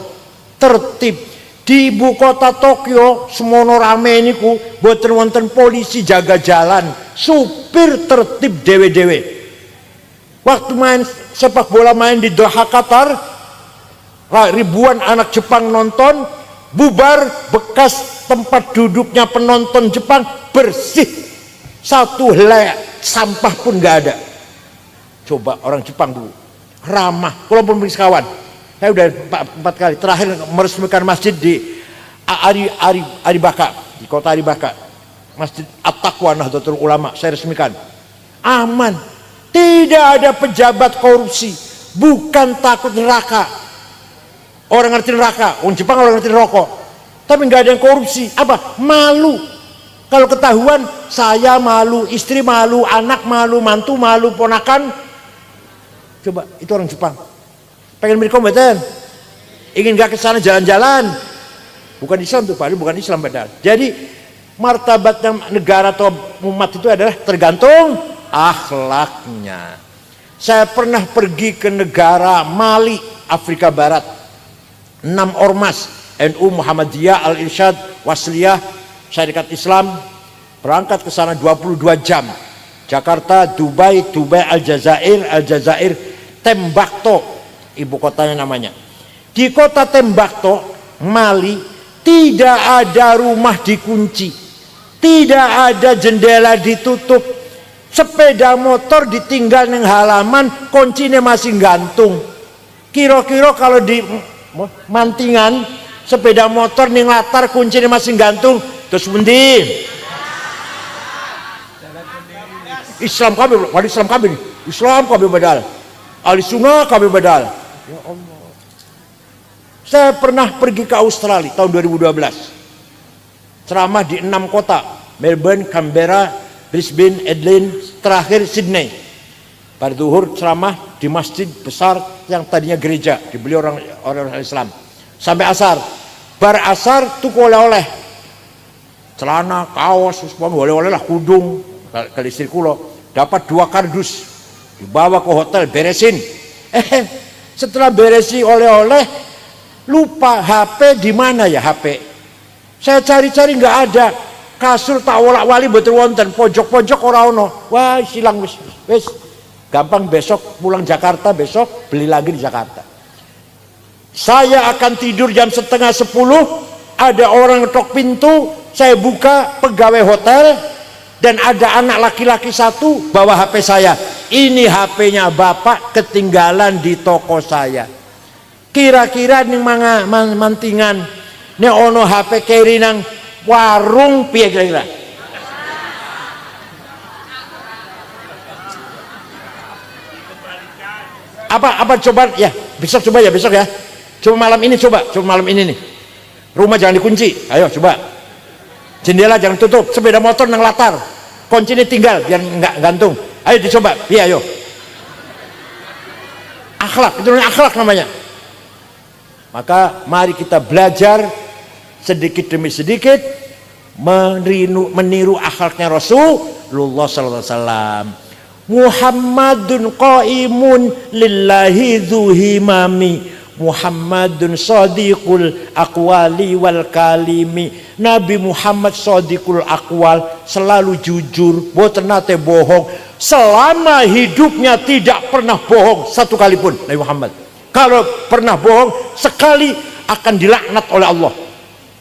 tertib. Di ibu kota Tokyo semono rame niku boten wonten polisi jaga jalan, supir tertib dewe-dewe. Waktu main sepak bola main di Doha Qatar, ribuan anak Jepang nonton, bubar, bekas tempat duduknya penonton Jepang bersih, satu helai sampah pun nggak ada. Coba orang Jepang dulu ramah, walaupun sekawan. Saya udah 4 kali, terakhir meresmikan masjid di Aribaka, di kota Aribaka, Masjid At-Taqwa Nahdlatul Ulama, saya resmikan. Aman, tidak ada pejabat korupsi, bukan takut neraka. Orang ngerti neraka, orang Jepang orang ngerti rokok, tapi nggak ada yang korupsi. Apa? Malu. Kalau ketahuan, saya malu, istri malu, anak malu, mantu malu, ponakan. Coba, itu orang Jepang. Pengen menjadi kompeten, ingin nggak ke sana jalan-jalan. Bukan Islam tuh, Pak, bukan Islam padahal. Jadi martabatnya negara atau umat itu adalah tergantung akhlaknya. Saya pernah pergi ke negara Mali, Afrika Barat. 6 ormas NU, Muhammadiyah, Al-Irsyad, Wasliyah, Syarikat Islam berangkat ke sana 22 jam. Jakarta, Dubai, Aljazair, Tembakto, ibu kotanya namanya. Di kota Tembakto, Mali, tidak ada rumah dikunci, tidak ada jendela ditutup, sepeda motor ditinggal neng halaman, kuncinya masih gantung. Kira-kira kalau di mantingan sepeda motor ning latar kuncinya masih gantung, terus pundi? Islam kami badal, ahli sunnah kami badal. Ya Allah. Saya pernah pergi ke Australia tahun 2012, ceramah di 6 kota, Melbourne, Canberra, Brisbane, Adelaide, terakhir Sydney. Pada zuhur ceramah di masjid besar yang tadinya gereja, dibeli orang Islam. Sampai asar, bar asar tuh oleh-oleh, celana, kaos, oleh-oleh lah, kudung. Kali istri kulo dapat 2 kardus, dibawa ke hotel, beresin. Setelah beresi oleh-oleh, lupa HP di mana ya HP. Saya cari-cari nggak ada. Kasur tak wolak-wali betul wonten, pojok-pojok ora ono. Wah, silang wis. Gampang, besok pulang Jakarta, besok beli lagi di Jakarta. Saya akan tidur jam setengah 10, ada orang ngetok pintu, saya buka, pegawai hotel, dan ada anak laki-laki 1 bawa HP saya. Ini HP-nya bapak ketinggalan di toko saya. Kira-kira nih mantingan, nih ono HP kiri nang warung piye kira-kira? Apa coba ya, besok coba ya. Coba malam ini nih. Rumah jangan dikunci. Ayo coba. Jendela jangan tutup, sepeda motor nang latar. Kuncinya tinggal biar enggak gantung. Ayo dicoba. Iya, ayo. Akhlak, itu akhlak namanya. Maka mari kita belajar sedikit demi sedikit meniru akhlaknya Rasulullah sallallahu alaihi wasallam. Muhammadun qaimun lillahi dzuhimami, Muhammadun sadiqul aqwali wal kalimi. Nabi Muhammad sadiqul aqwal, selalu jujur, boten nate bohong. Selama hidupnya tidak pernah bohong 1 kali pun Nabi Muhammad. Kalau pernah bohong sekali akan dilaknat oleh Allah.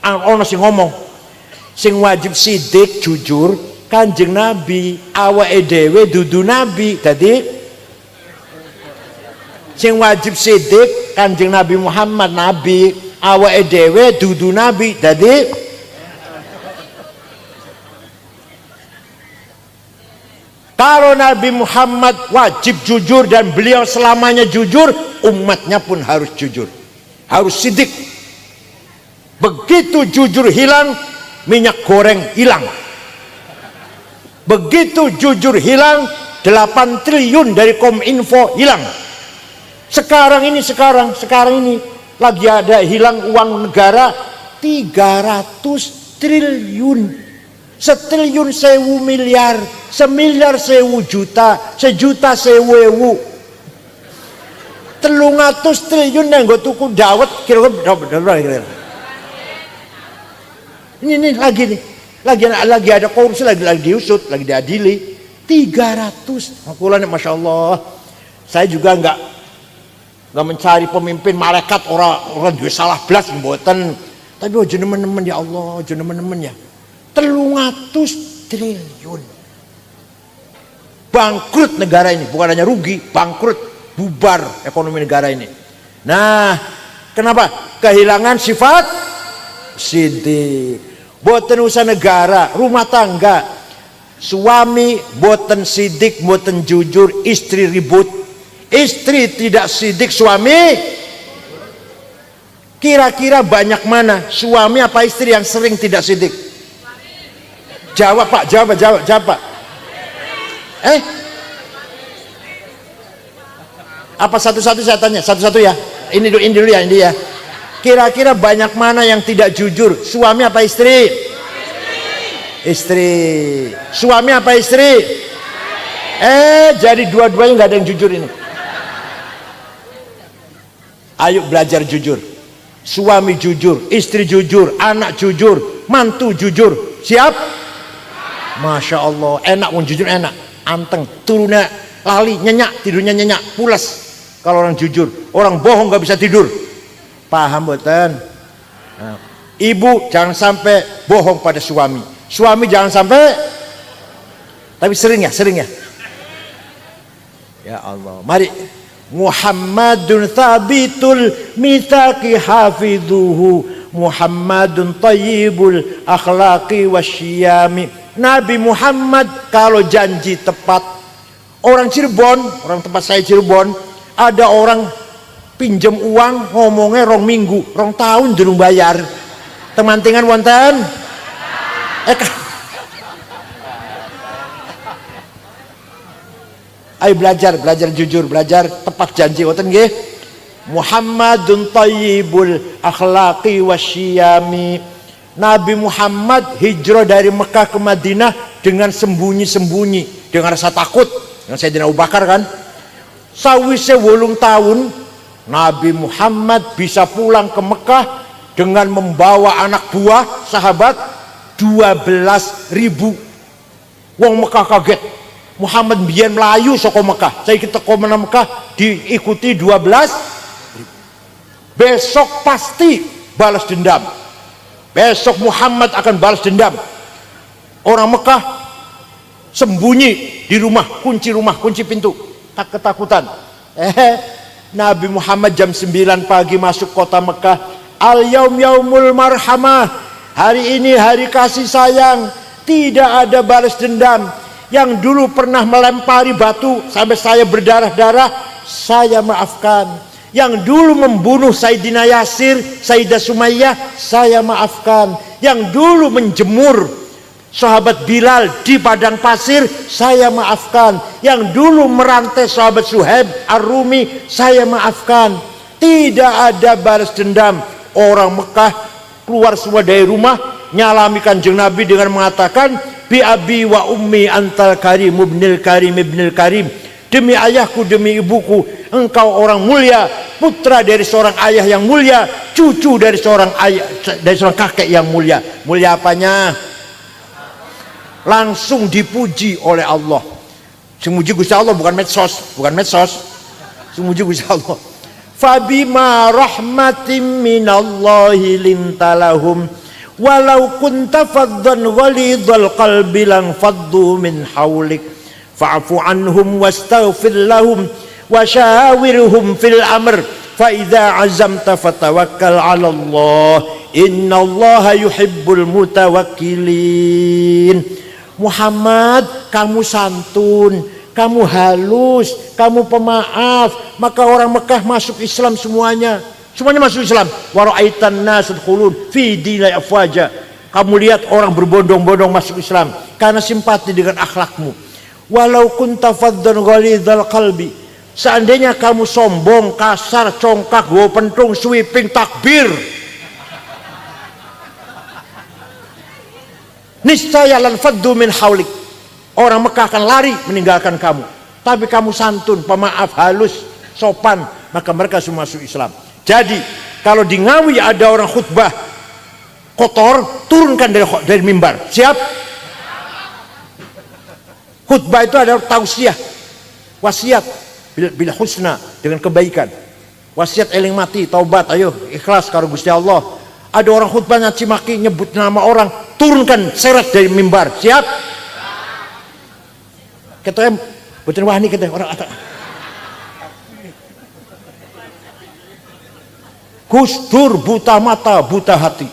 Allah sing ngomong, sing wajib sidik jujur Kanjeng Nabi, awake dhewe dudu nabi. Dadi sing wajib sidik Kanjeng Nabi Muhammad nabi, awake dhewe dudu nabi. Dadi kalau Nabi Muhammad wajib jujur dan beliau selamanya jujur, umatnya pun harus jujur, harus sidik. Begitu jujur hilang, minyak goreng hilang. Begitu jujur hilang, 8 triliun dari Kominfo hilang. Sekarang ini lagi ada hilang uang negara 300 triliun. 1 triliun 1000 miliar, 1 miliar 1000 juta, 1 juta 1000 ewu. 300 triliun yang gue tuku dawet kira-kira. Ini lagi ada korupsi, lagi diusut, lagi diadili. 300. Makulanya Masya Allah. Saya juga nggak mencari pemimpin malaikat orang juga salah belas mboten. Tapi ojo nemen-nemen ya Allah, ojo nemen-nemen ya. 300 triliun. Bangkrut negara ini, bukan hanya rugi, bangkrut, bubar ekonomi negara ini. Nah, kenapa? Kehilangan sifat sidik. Boten usaha negara, rumah tangga. Suami boten sidik, boten jujur, istri ribut. Istri tidak sidik, suami. Kira-kira banyak mana suami apa istri yang sering tidak sidik? Jawab Pak, jawab Pak. Apa satu-satu saya tanya, satu-satu ya. Ini dulu ya. Kira-kira banyak mana yang tidak jujur? Suami apa istri? Istri. Suami apa istri? Jadi dua-duanya nggak ada yang jujur ini. Ayo belajar jujur. Suami jujur, istri jujur, anak jujur, mantu jujur. Siap? Masya Allah, enak pun jujur enak. Anteng, turunnya lali, nyenyak, tidurnya nyenyak, pulas. Kalau orang jujur, orang bohong nggak bisa tidur. Paham betul? Nah, ibu jangan sampai bohong pada suami. Suami jangan sampai. Tapi sering ya. Ya Allah, mari. Muhammadun thabitul mitsaqi hafidhuhu, Muhammadun tayyibul akhlaqi wasyiyami. Nabi Muhammad kalau janji tepat. Orang Cirebon, orang tempat saya Cirebon, ada orang pinjam uang ngomongnya 2 minggu, 2 tahun durung bayar. Temantingan wonten? Ayo belajar jujur, belajar tepat janji. Wonten nggih? Muhammadun thayyibul akhlaqi wasyiyami. Nabi Muhammad hijrah dari Mekah ke Madinah dengan sembunyi-sembunyi, dengan rasa takut. Dengan Sayyidina Abu Bakar kan. Sawise 8 tahun Nabi Muhammad bisa pulang ke Mekah dengan membawa anak buah sahabat 12.000. Wong Mekah kaget. Muhammad biyen melayu saka Mekah. Saya kita ke Mekah diikuti 12. Besok pasti balas dendam. Besok Muhammad akan balas dendam. Orang Mekah sembunyi di rumah, kunci pintu, tak ketakutan. Nabi Muhammad jam 9 pagi masuk kota Mekah. Al-yaum yaumul marhamah. Hari ini hari kasih sayang. Tidak ada balas dendam. Yang dulu pernah melempari batu sampai saya berdarah-darah, saya maafkan. Yang dulu membunuh Sayyidina Yasir, Sayyidah Sumayyah, saya maafkan. Yang dulu menjemur sahabat Bilal di padang pasir, saya maafkan. Yang dulu merantai sahabat Suhaib Ar-Rumi, saya maafkan. Tidak ada balas dendam. Orang Mekah keluar semua dari rumah, nyalami Kanjeng Nabi dengan mengatakan, bi abi wa ummi antal karim ibnil karim. Demi ayahku, demi ibuku, engkau orang mulia, putra dari seorang ayah yang mulia, cucu dari seorang kakek yang mulia. Mulia apanya? Langsung dipuji oleh Allah. Semuji Gusti Allah, bukan medsos. Semuji Gusti Allah. Fabima rahmatim minallahi lintalahum walau kunta faddan ghalidhal qalbi lang faddu min hawlik fa'fu anhum wastaghfir lahum wasyawirhum fil amr fa idza azamta fatawakkal 'ala Allah innallaha yuhibbul mutawakkilin. Muhammad, kamu santun, kamu halus, kamu pemaaf, maka orang Mekah masuk Islam semuanya masuk Islam. Wa ra'aitan nas yadkhulun fi dinil afwaja. Kamu lihat orang berbondong-bondong masuk Islam karena simpati dengan akhlakmu. Walau kunta faddan ghalidhal qalbi, seandainya kamu sombong, kasar, congkak, go pentung, sweeping, takbir, niscaya lan faddu min haulik, orang Mekah akan lari meninggalkan kamu. Tapi kamu santun, pemaaf, halus, sopan, maka mereka semua masuk Islam. Jadi kalau di Ngawi ada orang khutbah kotor, turunkan dari mimbar. Siap? Khutbah itu adalah tausiah, wasiat bila husna, dengan kebaikan. Wasiat eling mati, taubat, ayo ikhlas karo Gusti Allah. Ada orang khutbah nyaci maki, nyebut nama orang, turunkan seret dari mimbar. Siap? Katanya betul wahni katanya orang ada. Gus Dur buta mata, buta hati.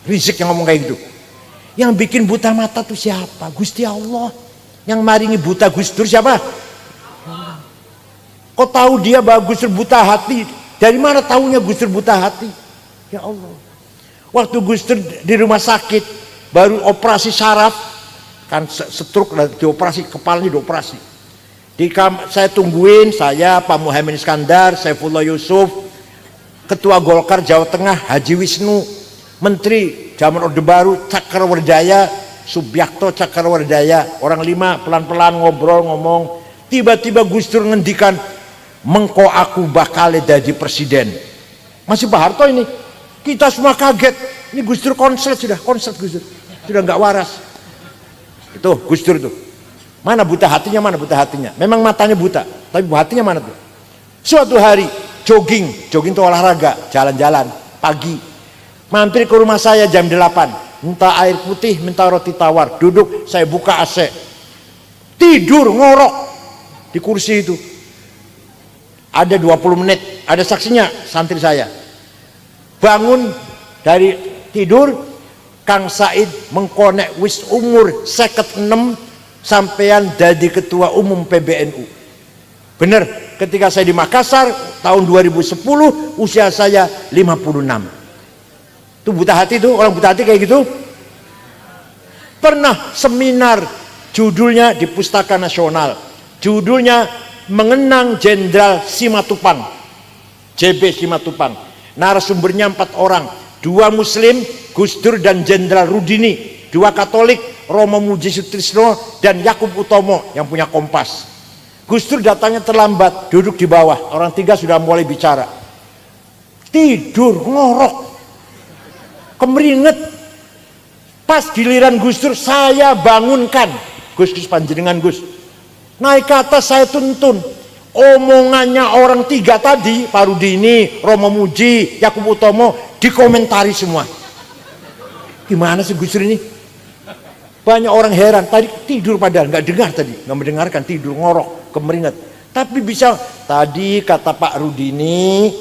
Rizik yang ngomong kayak gitu. Yang bikin buta mata tuh siapa? Gusti Allah. Yang maringi buta Gus Dur siapa? Kok tahu dia bahwa Gus Dur buta hati? Dari mana tahunya Gus Dur buta hati? Ya Allah. Waktu Gus Dur di rumah sakit baru operasi saraf, kan stroke, dioperasi, kepalanya dioperasi. Saya tungguin, saya Pak Muhaimin Iskandar, Saifullah Yusuf, Ketua Golkar Jawa Tengah Haji Wisnu, Menteri Zaman Orde Baru Cakrawardaya Subyakto Cakrawardaya, orang 5 pelan-pelan ngobrol ngomong. Tiba-tiba Gus Dur ngendikan, mengko aku bakal jadi presiden. Masih Pak Harto ini, kita semua kaget. Ini Gus Dur konslet Gus Dur sudah nggak waras. Itu Gus Dur tuh. Mana buta hatinya, mana buta hatinya. Memang matanya buta, tapi hatinya mana tuh. Suatu hari jogging itu olahraga, jalan-jalan pagi. Mampir ke rumah saya jam 8, minta air putih, minta roti tawar. Duduk, saya buka AC. Tidur ngorok di kursi itu. Ada 20 menit, ada saksinya, santri saya. Bangun dari tidur, Kang Said mengkonek wis umur 56 sampean jadi ketua umum PBNU. Bener, ketika saya di Makassar tahun 2010 usia saya 56. Itu buta hati tuh, orang buta hati kayak gitu. Pernah seminar judulnya di Pustaka Nasional. Judulnya Mengenang Jenderal Simatupang. JB Simatupang. Narasumbernya 4 orang, 2 Muslim, Gus Dur dan Jenderal Rudini, 2 Katolik, Romo Muji Sutrisno dan Yakub Utomo yang punya Kompas. Gus Dur datangnya terlambat, duduk di bawah, orang 3 sudah mulai bicara. Tidur ngorok, kemeringet. Pas giliran Gus Dur saya bangunkan, Gus panjenengan Gus. Naik ke atas saya tuntun. Omongannya orang 3 tadi, Pak Rudini, Romo Muji, Yakub Utomo, dikomentari semua. Gimana sih Gus Dur ini? Banyak orang heran, tadi tidur padahal nggak dengar tadi, nggak mendengarkan, tidur ngorok, kemeringat. Tapi bisa, tadi kata Pak Rudini,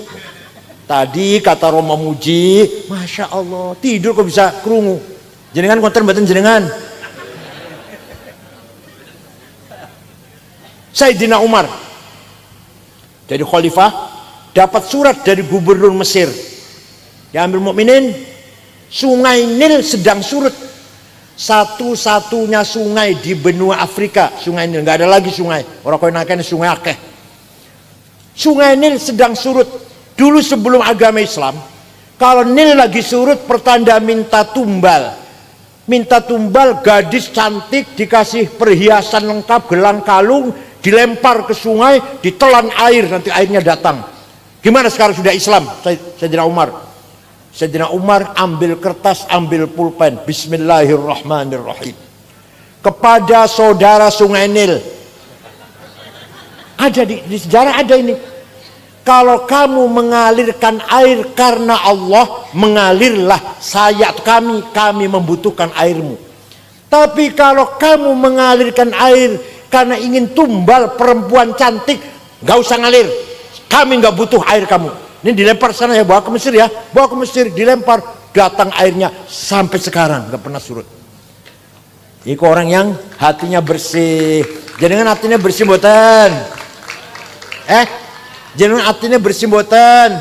tadi kata Romo Muji, Masya Allah, tidur kok bisa kerungu. Jenengan konten batin jenengan. Sayyidina Umar jadi khalifah, dapat surat dari gubernur Mesir. Ya Amirul Mukminin, Sungai Nil sedang surut. Satu-satunya sungai di benua Afrika, Sungai Nil, nggak ada lagi sungai. Orang kau naikkan sungai akeh. Sungai Nil sedang surut. Dulu sebelum agama Islam, kalau Nil lagi surut, pertanda minta tumbal. Minta tumbal, gadis cantik dikasih perhiasan lengkap, gelang kalung, dilempar ke sungai, ditelan air, nanti airnya datang. Gimana sekarang sudah Islam? Sayyidina Umar. Sayyidina Umar ambil kertas, ambil pulpen. Bismillahirrahmanirrahim. Kepada saudara Sungai Nil. Ada di sejarah ada ini. Kalau kamu mengalirkan air karena Allah, mengalirlah saya, kami membutuhkan airmu. Tapi kalau kamu mengalirkan air karena ingin tumbal perempuan cantik, nggak usah ngalir, kami nggak butuh air kamu. Ini dilempar sana ya, bawa ke Mesir ya, bawa ke Mesir, dilempar, datang airnya sampai sekarang nggak pernah surut. Itu orang yang hatinya bersih. Jangan hatinya bersih mboten. Jangan hatinya bersih mboten.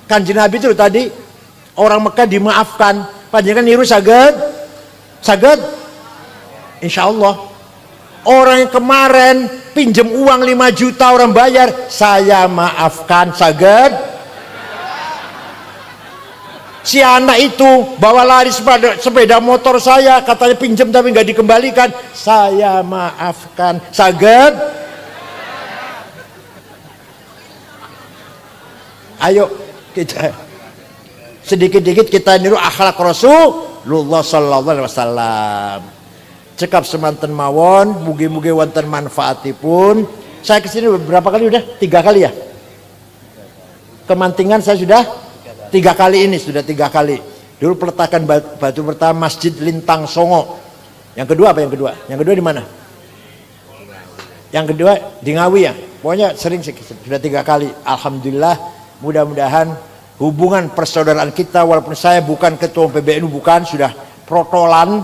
Kanjeng Nabi itu tadi orang Mekah dimaafkan, panjenengan niru saged? Saged? Insya Allah. Orang yang kemarin pinjam uang 5 juta orang bayar, saya maafkan, saged. Si anak itu bawa lari sepeda motor saya, katanya pinjam tapi nggak dikembalikan, saya maafkan, saged. Ayo kita sedikit-sedikit kita niru akhlak Rasulullah sallallahu alaihi wasallam. Cekap semanten mawon, mugi-mugi wonten manfaatipun. Saya kesini berapa kali udah? 3 kali ya. Kemantingan saya sudah 3 3 kali ini, sudah 3 kali. Dulu peletakan batu pertama Masjid Lintang Songo. Yang kedua apa yang kedua? Yang kedua di mana? Yang kedua di Ngawi ya. Pokoknya sering sudah 3 kali. Alhamdulillah, mudah-mudahan hubungan persaudaraan kita, walaupun saya bukan ketua PBNU, bukan, sudah protolan,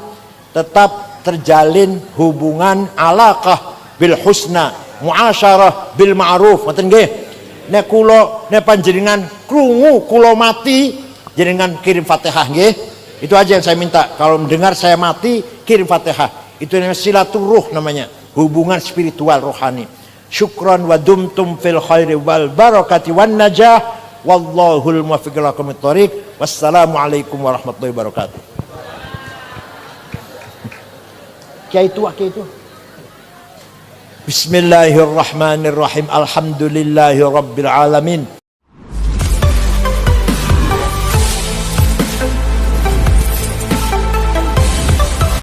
tetap terjalin hubungan alaqah bil husna, muasyarah bil ma'ruf. Ngoten nggih. Nek kula nek panjenengan krungu kula mati, jenengan kirim Fatihah nggih. Itu aja yang saya minta. Kalau mendengar saya mati, kirim Fatihah. Itu namanya silaturruh namanya, hubungan spiritual rohani. Syukran wa dumtum fil khairi wal barakati wan najah. Wallahul muwaffiq ila aqwamit thoriq. Wassalamualaikum warahmatullahi wabarakatuh. Kiai tua. Bismillahirrahmanirrahim. Alhamdulillahi rabbil alamin.